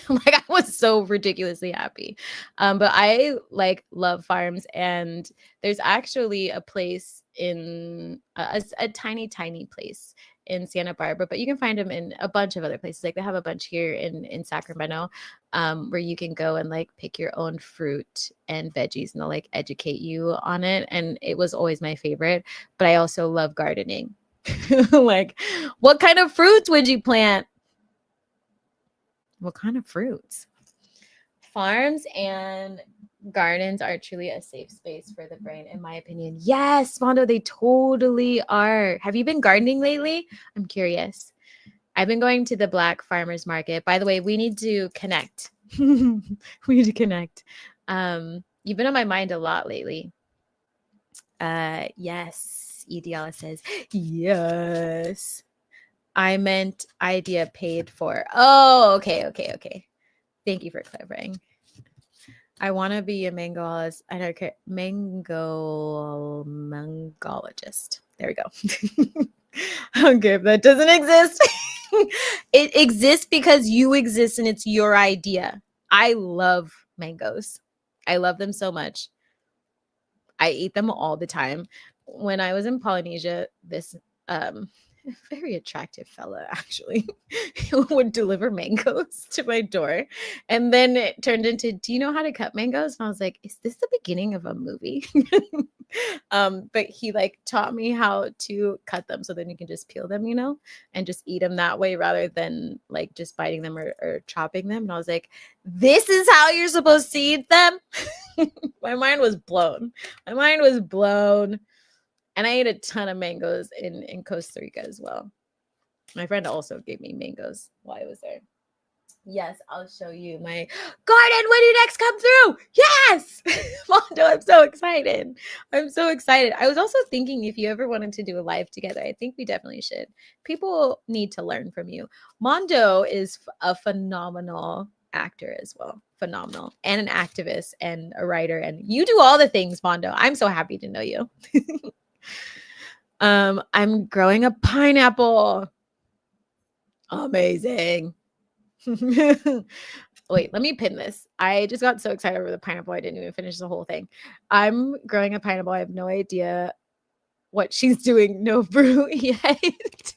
Like I was so ridiculously happy. But I like love farms, and there's actually a place in a tiny place in Santa Barbara, but you can find them in a bunch of other places. Like they have a bunch here in Sacramento, where you can go and like pick your own fruit and veggies, and they'll like educate you on it. And it was always my favorite. But I also love gardening. Like, what kind of fruits would you plant? What kind of fruits? Farms and gardens are truly a safe space for the brain, in my opinion. Yes, Mondo, they totally are. Have you been gardening lately? I'm curious. I've been going to the Black Farmers Market. By the way, we need to connect. We need to connect. You've been on my mind a lot lately. Yes, Ideala says, yes. I meant idea paid for. Oh, okay. Thank you for clarifying. I want to be a mangologist. I don't care. Mangologist. There we go. Okay, if that doesn't exist. It exists because you exist and it's your idea. I love mangoes. I love them so much. I eat them all the time. When I was in Polynesia, this very attractive fella actually would deliver mangoes to my door, and then it turned into, do you know how to cut mangoes? And I was like, is this the beginning of a movie? But he like taught me how to cut them, so then you can just peel them, and just eat them that way rather than like just biting them or chopping them. And I was like, this is how you're supposed to eat them. My mind was blown. And I ate a ton of mangoes in Costa Rica as well. My friend also gave me mangoes while I was there. Yes, I'll show you my garden when you next come through. Yes! Mondo, I'm so excited. I was also thinking, if you ever wanted to do a live together, I think we definitely should. People need to learn from you. Mondo is a phenomenal actor as well. Phenomenal. And an activist and a writer. And you do all the things, Mondo. I'm so happy to know you. I'm growing a pineapple. Amazing. wait, let me pin this. I just got so excited over the pineapple. I didn't even finish the whole thing. I'm growing a pineapple. I have no idea what she's doing. No fruit yet.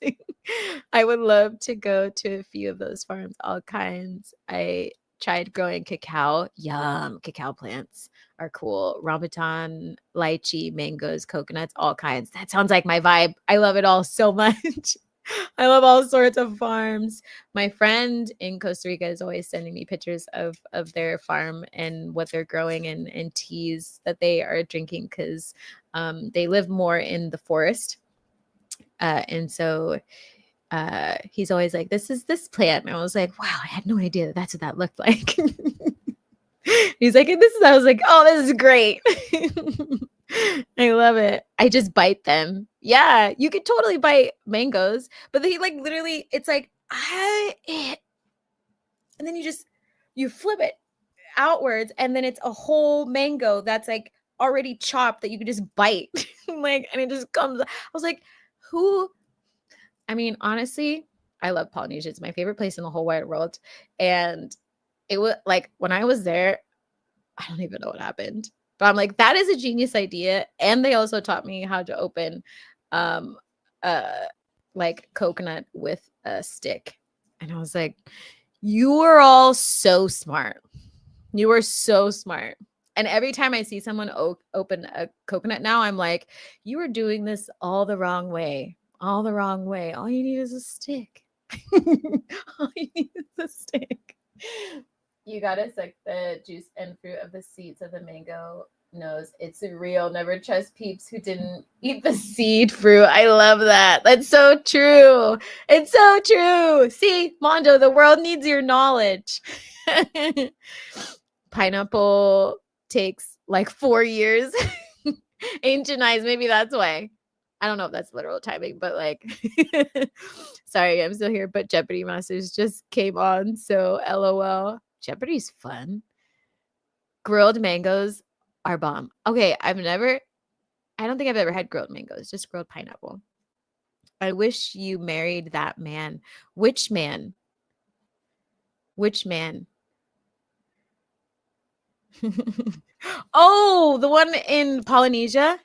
I would love to go to a few of those farms, all kinds. I tried growing cacao. Yum. Cacao plants are cool. Rambutan, lychee, mangoes, coconuts, all kinds. That sounds like my vibe. I love it all so much. I love all sorts of farms. My friend in Costa Rica is always sending me pictures of their farm and what they're growing and teas that they are drinking because they live more in the forest. And so he's always like, this is this plant. And I was like, wow, I had no idea that that's what that looked like. He's like, this is, I was like, oh, this is great. I love it. I just bite them. Yeah, you could totally bite mangoes, but he like literally, it's like, and then you flip it outwards, and then it's a whole mango that's like already chopped that you could just bite. Like, and it just comes. I was like, I mean, honestly, I love Polynesia. It's my favorite place in the whole wide world. And it was like when I was there, I don't even know what happened. But I'm like, that is a genius idea. And they also taught me how to open like coconut with a stick. And I was like, you are all so smart. You are so smart. And every time I see someone open a coconut now, I'm like, you are doing this all the wrong way. All the wrong way. All you need is a stick. All you need is a stick. You gotta suck the juice and fruit of the seeds of the mango nose. It's real. Never trust peeps who didn't eat the seed fruit. I love that. That's so true. It's so true. See, Mondo, the world needs your knowledge. Pineapple takes like 4 years. Ancient eyes, maybe that's why. I don't know if that's literal timing, but like, sorry, I'm still here. But Jeopardy Masters just came on, so LOL. Jeopardy's fun. Grilled mangoes are bomb. Okay, I don't think I've ever had grilled mangoes, just grilled pineapple. I wish you married that man. Which man? Which man? Oh, the one in Polynesia?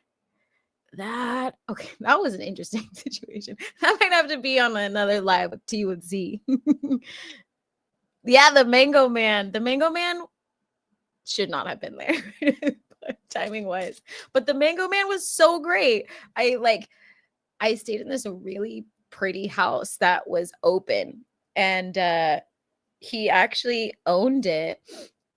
That was an interesting situation. That might have to be on another live with T with Z. Yeah, the mango man. The mango man should not have been there timing wise. But the mango man was so great. I stayed in this really pretty house that was open, and he actually owned it.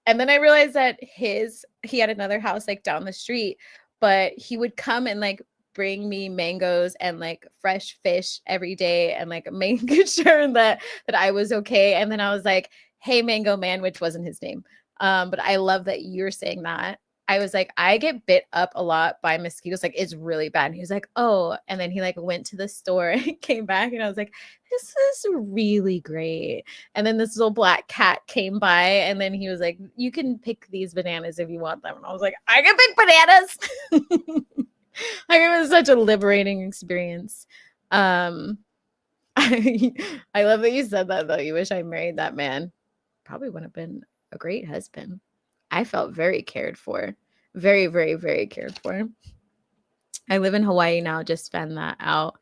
And then I realized that he had another house like down the street, but he would come and like bring me mangoes and like fresh fish every day and like making sure that I was okay. And then I was like, hey, Mango Man, which wasn't his name. But I love that you're saying that. I was like, I get bit up a lot by mosquitoes. Like, it's really bad. And he was like, oh. And then he like went to the store and came back. And I was like, this is really great. And then this little black cat came by. And then he was like, you can pick these bananas if you want them. And I was like, I can pick bananas. Like, it was such a liberating experience. I love that you said that, though. You wish I married that man. Probably would have been a great husband. I felt very cared for. Very, very, very cared for. I live in Hawaii now. Just found that out.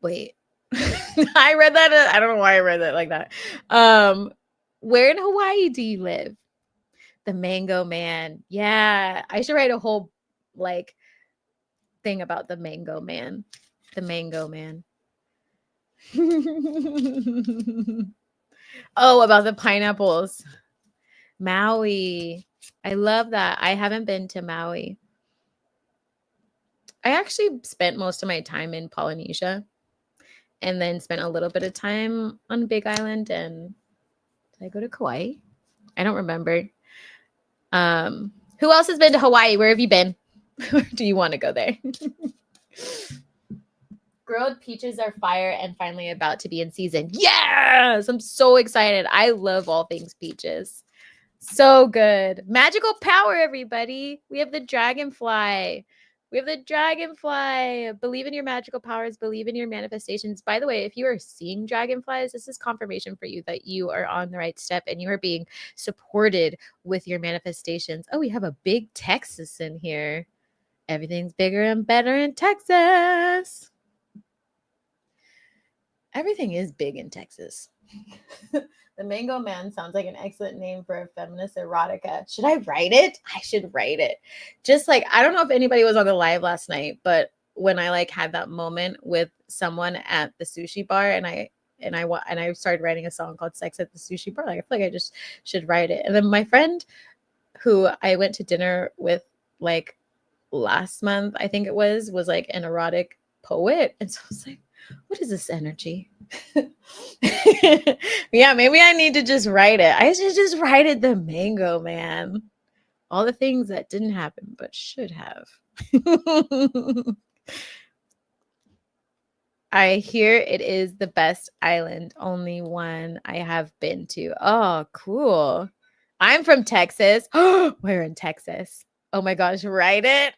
Wait. I read that. I don't know why I read that like that. Where in Hawaii do you live? The Mango Man. Yeah. I should write a whole like thing about the Mango Man. The Mango Man. Oh, about the pineapples. Maui. I love that. I haven't been to Maui. I actually spent most of my time in Polynesia and then spent a little bit of time on Big Island. And did I go to Kauai? I don't remember. Who else has been to Hawaii? Where have you been? Do you want to go there? Grilled peaches are fire and finally about to be in season. Yes! I'm so excited. I love all things peaches. So good. Magical power, everybody. We have the dragonfly. We have the dragonfly. Believe in your magical powers. Believe in your manifestations. By the way, if you are seeing dragonflies, this is confirmation for you that you are on the right step and you are being supported with your manifestations. Oh, we have a big Texas in here. Everything's bigger and better in Texas. Everything is big in Texas. The Mango Man sounds like an excellent name for a feminist erotica. Should I write it? I should write it. Just like, I don't know if anybody was on the live last night, but when I like had that moment with someone at the sushi bar and I started writing a song called Sex at the Sushi Bar. Like, I feel like I just should write it. And then my friend who I went to dinner with like last month, I think it was like an erotic poet. And so I was like, what is this energy? Yeah, maybe I need to just write it. I should just write it, the Mango Man. All the things that didn't happen but should have. I hear it is the best island, only one I have been to. Oh, cool. I'm from Texas. We're in Texas. Oh my gosh, write it.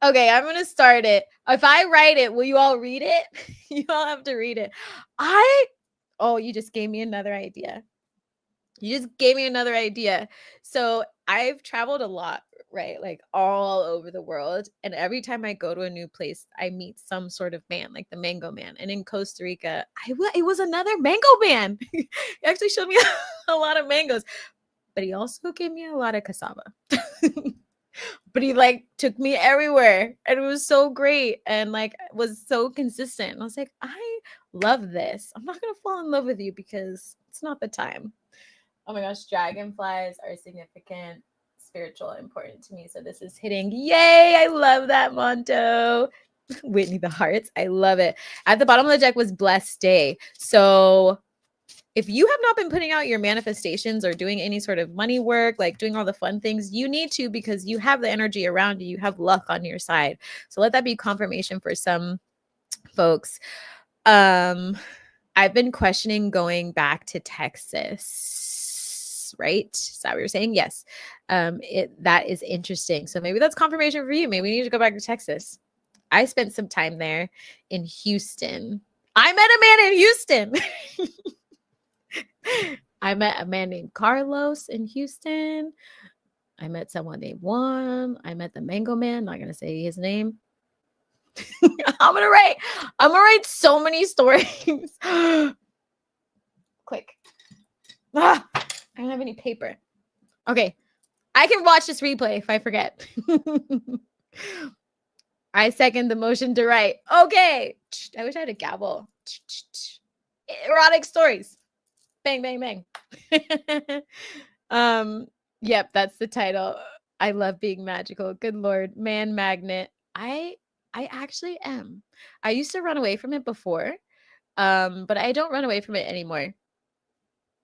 Okay, I'm going to start it. If I write it, will you all read it? You all have to read it. Oh, you just gave me another idea. So I've traveled a lot, right? Like all over the world. And every time I go to a new place, I meet some sort of man, like the Mango Man. And in Costa Rica, it was another Mango Man. He actually showed me a lot of mangoes, but he also gave me a lot of cassava. But he like took me everywhere and it was so great and like was so consistent. And I was like, I love this. I'm not going to fall in love with you because it's not the time. Oh my gosh, dragonflies are significant, spiritual, important to me. So this is hitting. Yay, I love that, Monto. Whitney the hearts. I love it. At the bottom of the deck was blessed day. So if you have not been putting out your manifestations or doing any sort of money work, like doing all the fun things, you need to, because you have the energy around you. You have luck on your side. So let that be confirmation for some folks. I've been questioning going back to Texas, right? Is that what you're saying? Yes. That is interesting. So maybe that's confirmation for you. Maybe we need to go back to Texas. I spent some time there in Houston. I met a man in Houston. I met a man named Carlos in Houston. I met someone named Juan. I met the Mango Man. Not gonna say his name. I'm gonna write so many stories. Quick. I don't have any paper. Okay. I can watch this replay if I forget. I second the motion to write. Okay. I wish I had a gavel. Erotic stories. Bang, bang, bang. Yep, that's the title. I love being magical. Good Lord. Man magnet. I actually am. I used to run away from it before, but I don't run away from it anymore.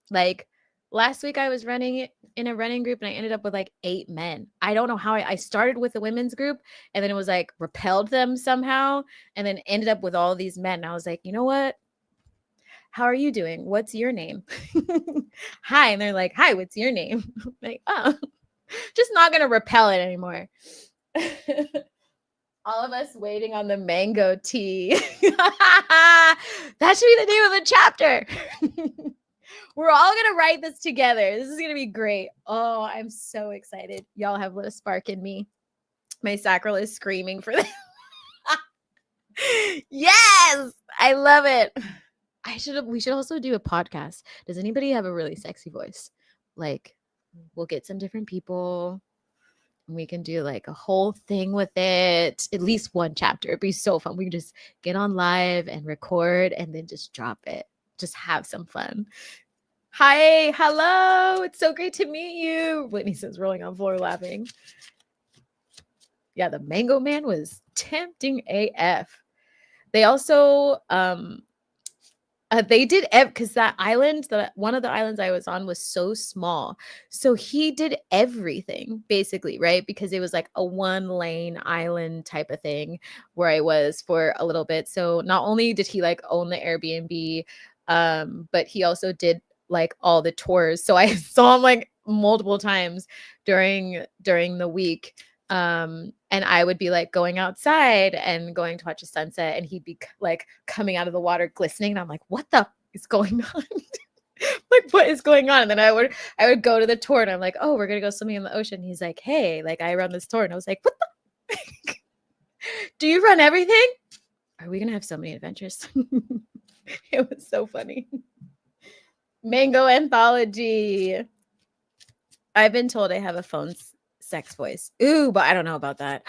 Like last week I was running in a running group and I ended up with like 8 men. I don't know how I started with the women's group and then it was like repelled them somehow and then ended up with all these men. And I was like, you know what? How are you doing? What's your name? Hi. And they're like, hi, what's your name? I'm like, oh, just not going to repel it anymore. All of us waiting on the mango tea. That should be the name of the chapter. We're all going to write this together. This is going to be great. Oh, I'm so excited. Y'all have lit a spark in me. My sacral is screaming for this. Yes, I love it. We should also do a podcast. Does anybody have a really sexy voice? Like, we'll get some different people. And we can do like a whole thing with it. At least one chapter. It'd be so fun. We can just get on live and record and then just drop it. Just have some fun. Hi, hello. It's so great to meet you. Whitney says, rolling on floor laughing. Yeah, the Mango Man was tempting AF. They also they did because that island, one of the islands I was on was so small. So he did everything basically, right? Because it was like a 1-lane island type of thing where I was for a little bit. So not only did he like own the Airbnb, but he also did like all the tours. So I saw him like multiple times during the week. And I would be like going outside and going to watch a sunset, and he'd be like coming out of the water glistening. And I'm like, what the is going on? Like, what is going on? And then I would go to the tour, and I'm like, oh, we're gonna go swimming in the ocean. He's like, hey, like I run this tour. And I was like, what the do you run everything? Are we gonna have so many adventures? It was so funny. Mango anthology. I've been told I have a phone sex voice. Ooh, but I don't know about that.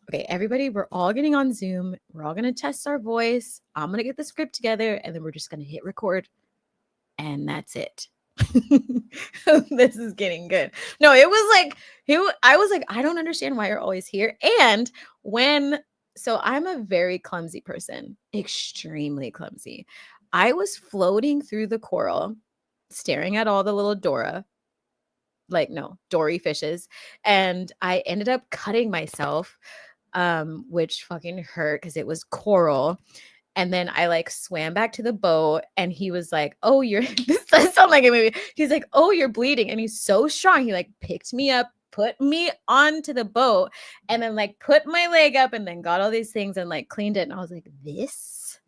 Okay, everybody, we're all getting on Zoom. We're all going to test our voice. I'm going to get the script together, and then we're just going to hit record. And that's it. This is getting good. No, it was like, I was like, I don't understand why you're always here. And so I'm a very clumsy person, extremely clumsy. I was floating through the coral, staring at all the little dory fishes. And I ended up cutting myself, which fucking hurt because it was coral. And then I like swam back to the boat, and he was like, oh, this does sound like a movie. He's like, oh, you're bleeding. And he's so strong. He like picked me up, put me onto the boat, and then like put my leg up, and then got all these things and like cleaned it. And I was like, this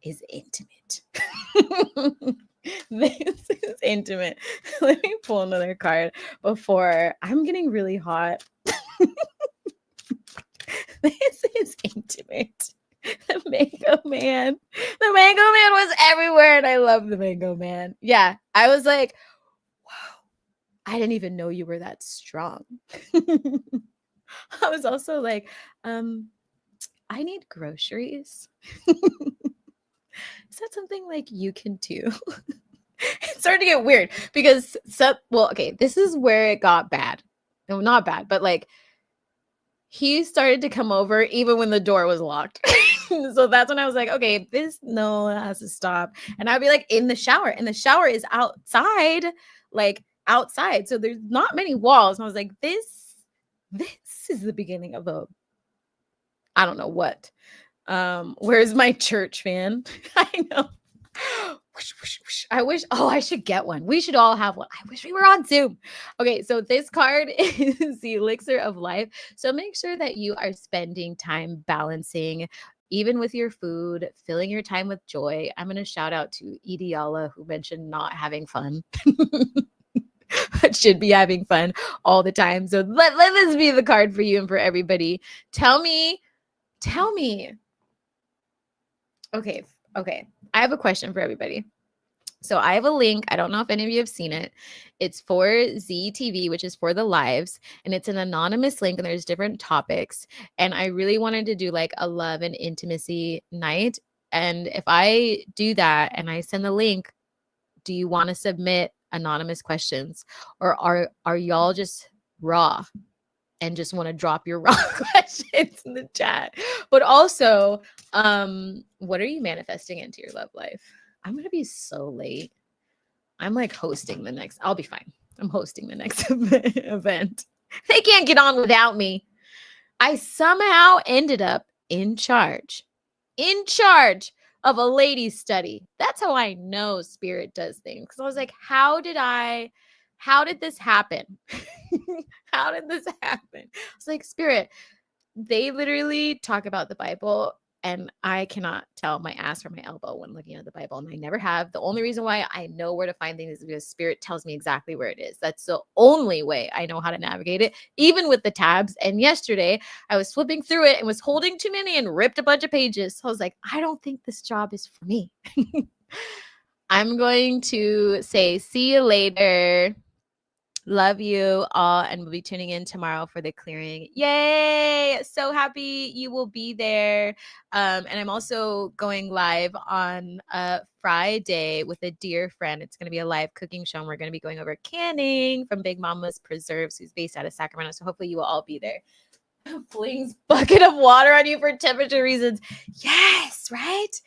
is intimate. This is intimate. Let me pull another card before I'm getting really hot. This is intimate. The Mango Man. The Mango Man was everywhere, and I love the Mango Man. Yeah, I was like, wow, I didn't even know you were that strong. I was also like, I need groceries. Is that something like you can do? It's starting to get weird because okay, this is where it got bad. No, not bad, but like he started to come over even when the door was locked. So that's when I was like, okay, that has to stop. And I'd be like in the shower, and the shower is outside, like outside. So there's not many walls. And I was like, this is the beginning of I don't know what. Where's my church fan? I know. Whoosh, whoosh, whoosh. I wish, I should get one. We should all have one. I wish we were on Zoom. Okay, so this card is the elixir of life. So make sure that you are spending time balancing, even with your food, filling your time with joy. I'm going to shout out to Ideala, who mentioned not having fun. But should be having fun all the time. So let this be the card for you and for everybody. Tell me. Okay. I have a question for everybody. So I have a link. I don't know if any of you have seen it. It's for ZTV, which is for the lives, and it's an anonymous link, and there's different topics. And I really wanted to do like a love and intimacy night. And if I do that and I send the link, do you want to submit anonymous questions, or are y'all just raw and just want to drop your raw questions in the chat? But also, what are you manifesting into your love life? I'm going to be so late. I'm like hosting the next. I'll be fine. I'm hosting the next event. They can't get on without me. I somehow ended up in charge of a ladies' study. That's how I know Spirit does things. Because I was like, how did this happen? How did this happen? It's like, Spirit, they literally talk about the Bible, and I cannot tell my ass from my elbow when looking at the Bible, and I never have. The only reason why I know where to find things is because Spirit tells me exactly where it is. That's the only way I know how to navigate it, even with the tabs. And yesterday, I was flipping through it and was holding too many and ripped a bunch of pages. So I was like, I don't think this job is for me. I'm going to say, see you later. Love you all, and we'll be tuning in tomorrow for the clearing. Yay! So happy you will be there. And I'm also going live on Friday with a dear friend. It's going to be a live cooking show, and we're going to be going over canning from Big Mama's Preserves, who's based out of Sacramento. So hopefully you will all be there. Flings bucket of water on you for temperature reasons. Yes, right?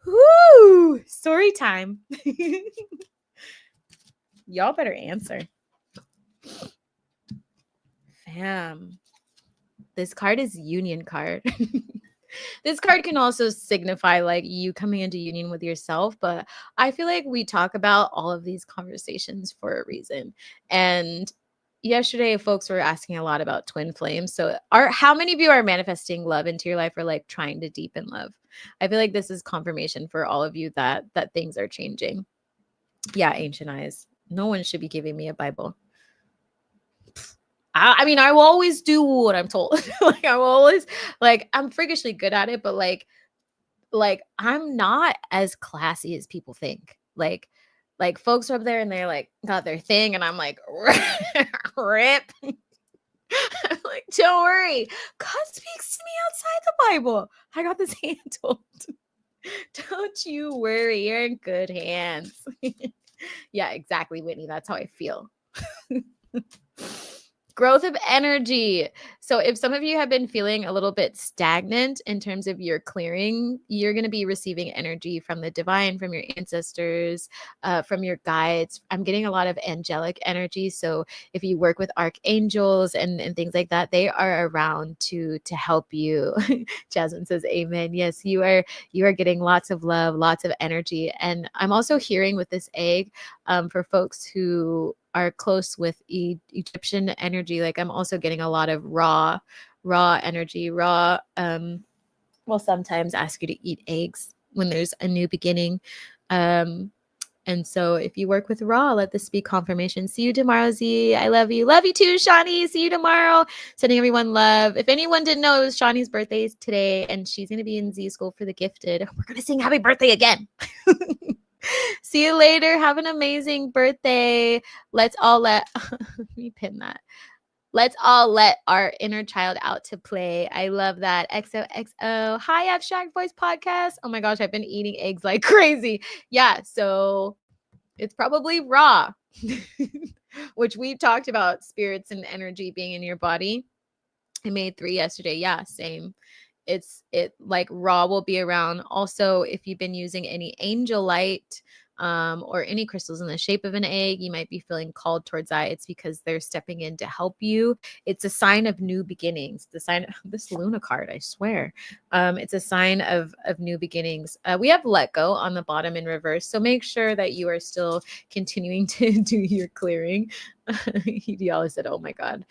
Woo! Story time. Y'all better answer. Fam, this card is union card. This card can also signify like you coming into union with yourself, but I feel like we talk about all of these conversations for a reason. And yesterday folks were asking a lot about twin flames. So how many of you are manifesting love into your life or like trying to deepen love? I feel like this is confirmation for all of you that things are changing. Yeah, ancient eyes. No one should be giving me a Bible. I mean, I will always do what I'm told. Like I'm always like I'm freakishly good at it, but like I'm not as classy as people think. Like folks are up there and they're like got their thing, and I'm like rip. I'm like, don't worry. God speaks to me outside the Bible. I got this handled. Don't you worry. You're in good hands. Yeah, exactly, Whitney. That's how I feel. Growth of energy. So if some of you have been feeling a little bit stagnant in terms of your clearing, you're going to be receiving energy from the divine, from your ancestors, from your guides. I'm getting a lot of angelic energy. So if you work with archangels and things like that, they are around to help you. Jasmine says, amen. Yes, you are getting lots of love, lots of energy. And I'm also hearing with this egg, for folks who are close with Egyptian energy, like I'm also getting a lot of raw energy. Will sometimes ask you to eat eggs when there's a new beginning. And so if you work with raw, let this be confirmation. See you tomorrow, Z. I love you. Love you too, Shawnee. See you tomorrow. Sending everyone love. If anyone didn't know, it was Shawnee's birthday today, and she's going to be in Z School for the Gifted. We're going to sing happy birthday again. See you later. Have an amazing birthday. Let's all let me pin that. Let's all let our inner child out to play. I love that. XOXO. Hi, Abstract Voice Podcast. Oh my gosh, I've been eating eggs like crazy. Yeah, so it's probably raw, which we talked about spirits and energy being in your body. I made 3 yesterday. Yeah, same. It like raw will be around. Also, if you've been using any angel light or any crystals in the shape of an egg, you might be feeling called towards that. It's because they're stepping in to help you. It's a sign of new beginnings. The sign of this Luna card, I swear. It's a sign of new beginnings. We have let go on the bottom in reverse. So make sure that you are still continuing to do your clearing. Y'all said, oh my God.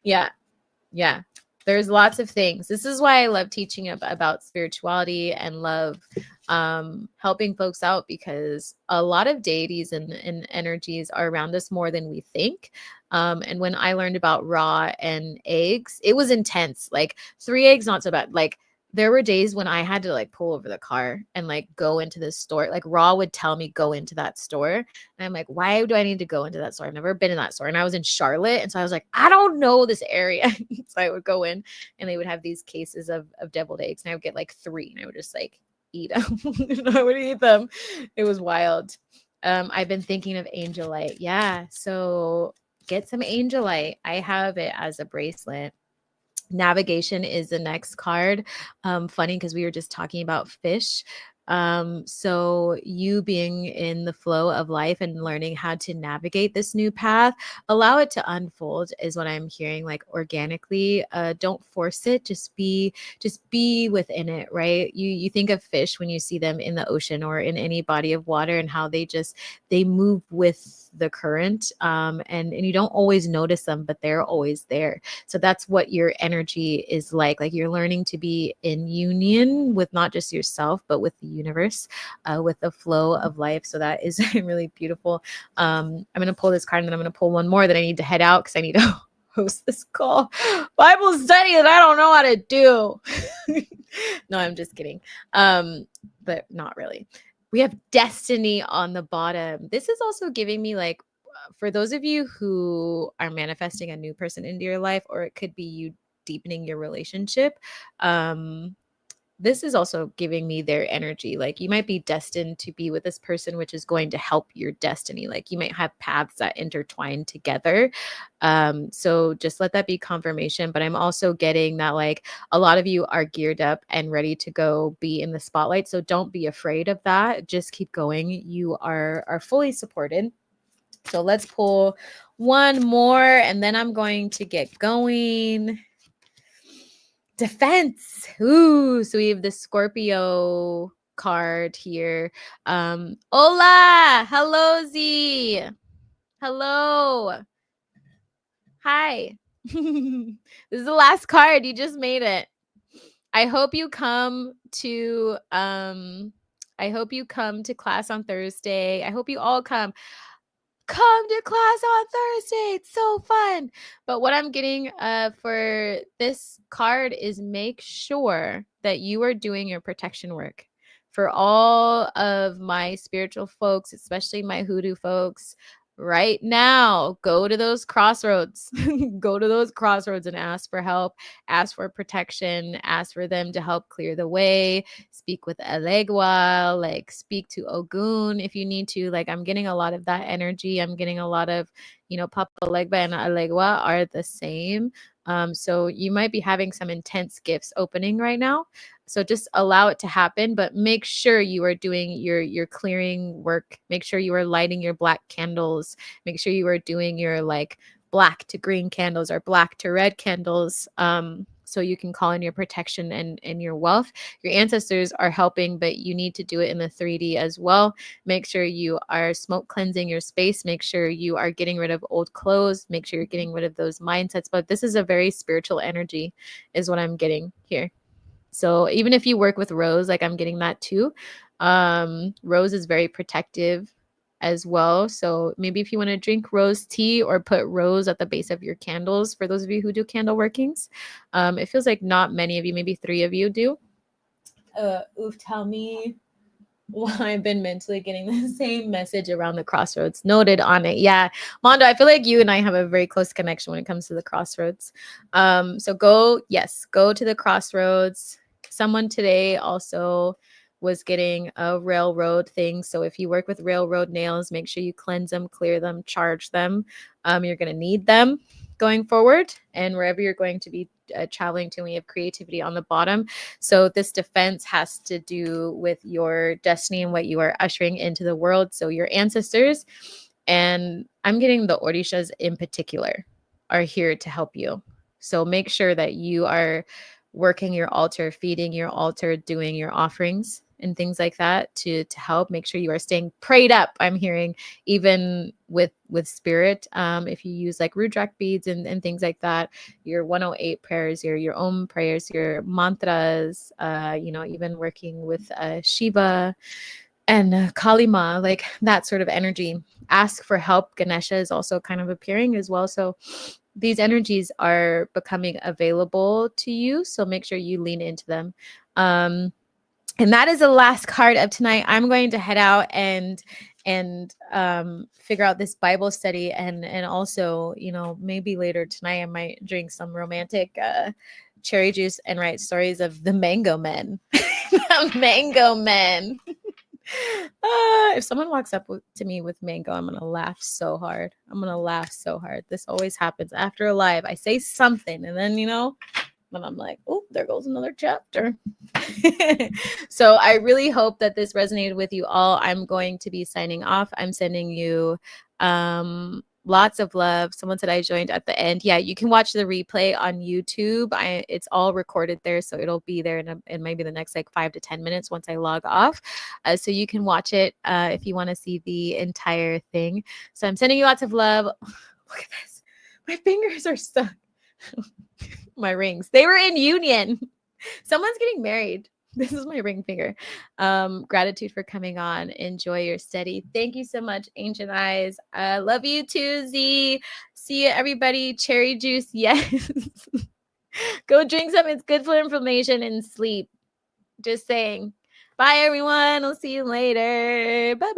Yeah. Yeah. There's lots of things. This is why I love teaching about spirituality and love, helping folks out, because a lot of deities and energies are around us more than we think. And when I learned about raw and eggs, it was intense. Like 3 eggs, not so bad. Like there were days when I had to like pull over the car and like go into the store. Like raw would tell me go into that store. And I'm like, why do I need to go into that store? I've never been in that store. And I was in Charlotte. And so I was like, I don't know this area. So I would go in and they would have these cases of deviled eggs. And I would get like 3 and I would just like eat them. I would eat them. It was wild. I've been thinking of angel light. Yeah. So get some angel light. I have it as a bracelet. Navigation is the next card. Funny because we were just talking about fish. So you being in the flow of life and learning how to navigate this new path, allow it to unfold is what I'm hearing, like organically. Don't force it. Just be within it, right? You think of fish when you see them in the ocean or in any body of water and how they move with the current. And you don't always notice them, but they're always there. So that's what your energy is like. Like you're learning to be in union with not just yourself, but with the universe, with the flow of life. So that is really beautiful. I'm going to pull this card and then I'm going to pull one more that I need to head out because I need to host this call. Bible study that I don't know how to do. No, I'm just kidding. But not really. We have destiny on the bottom. This is also giving me like, for those of you who are manifesting a new person into your life, or it could be you deepening your relationship. This is also giving me their energy. Like you might be destined to be with this person, which is going to help your destiny. Like you might have paths that intertwine together. So just let that be confirmation. But I'm also getting that like a lot of you are geared up and ready to go be in the spotlight. So don't be afraid of that. Just keep going. You are fully supported. So let's pull one more and then I'm going to get going. Defense. Ooh, so we have the Scorpio card here. Hola. Hello, Z. Hello. Hi. This is the last card. You just made it. I hope you come to class on Thursday. I hope you all come to class on Thursday. It's so fun. But what I'm getting for this card is make sure that you are doing your protection work. For all of my spiritual folks, especially my hoodoo folks, right now, go to those crossroads. Go to those crossroads and ask for help, ask for protection, ask for them to help clear the way, speak with Elegua, like speak to Ogun if you need to. Like, I'm getting a lot of that energy. I'm getting a lot of, Papa Legba and Elegua are the same. So you might be having some intense gifts opening right now. So just allow it to happen, but make sure you are doing your clearing work. Make sure you are lighting your black candles. Make sure you are doing your like black to green candles or black to red candles. So you can call in your protection and your wealth. Your ancestors are helping, but you need to do it in the 3D as well. Make sure you are smoke cleansing your space. Make sure you are getting rid of old clothes. Make sure you're getting rid of those mindsets. But this is a very spiritual energy is what I'm getting here. So even if you work with Rose, like I'm getting that too. Rose is very protective as well. So maybe if you want to drink rose tea or put rose at the base of your candles, for those of you who do candle workings, it feels like not many of you, maybe 3 of you do. Tell me why I've been mentally getting the same message around the crossroads. Noted on it. Yeah. Mondo, I feel like you and I have a very close connection when it comes to the crossroads. So go to the crossroads. Someone today also was getting a railroad thing. So if you work with railroad nails, make sure you cleanse them, clear them, charge them. You're going to need them going forward, and wherever you're going to be traveling to, we have creativity on the bottom. So this defense has to do with your destiny and what you are ushering into the world. So your ancestors, and I'm getting the Orishas in particular, are here to help you. So make sure that you are working your altar, feeding your altar, doing your offerings and things like that to help. Make sure you are staying prayed up. I'm hearing even with spirit. If you use like Rudrak beads and things like that, your 108 prayers, your own prayers, your mantras, even working with Shiva and Kalima, like that sort of energy. Ask for help. Ganesha is also kind of appearing as well. So these energies are becoming available to you. So make sure you lean into them. And that is the last card of tonight. I'm going to head out and figure out this Bible study, and also, maybe later tonight I might drink some romantic cherry juice and write stories of the mango men. The mango men. If someone walks up to me with mango, I'm gonna laugh so hard. This always happens after a live. I say something, and then and I'm like, oh, there goes another chapter. So I really hope that this resonated with you all. I'm going to be signing off. I'm sending you lots of love. Someone said I joined at the end. Yeah, you can watch the replay on YouTube. It's all recorded there, so it'll be there in maybe the next like 5 to 10 minutes once I log off. So you can watch it if you want to see the entire thing. So I'm sending you lots of love. Look at this. My fingers are stuck. My rings. They were in union. Someone's getting married. This is my ring finger. Gratitude for coming on. Enjoy your study. Thank you so much, Ancient Eyes. Love you too, Z. See you, everybody. Cherry juice, yes. Go drink some. It's good for inflammation and sleep. Just saying. Bye, everyone. I'll see you later. Bye-bye.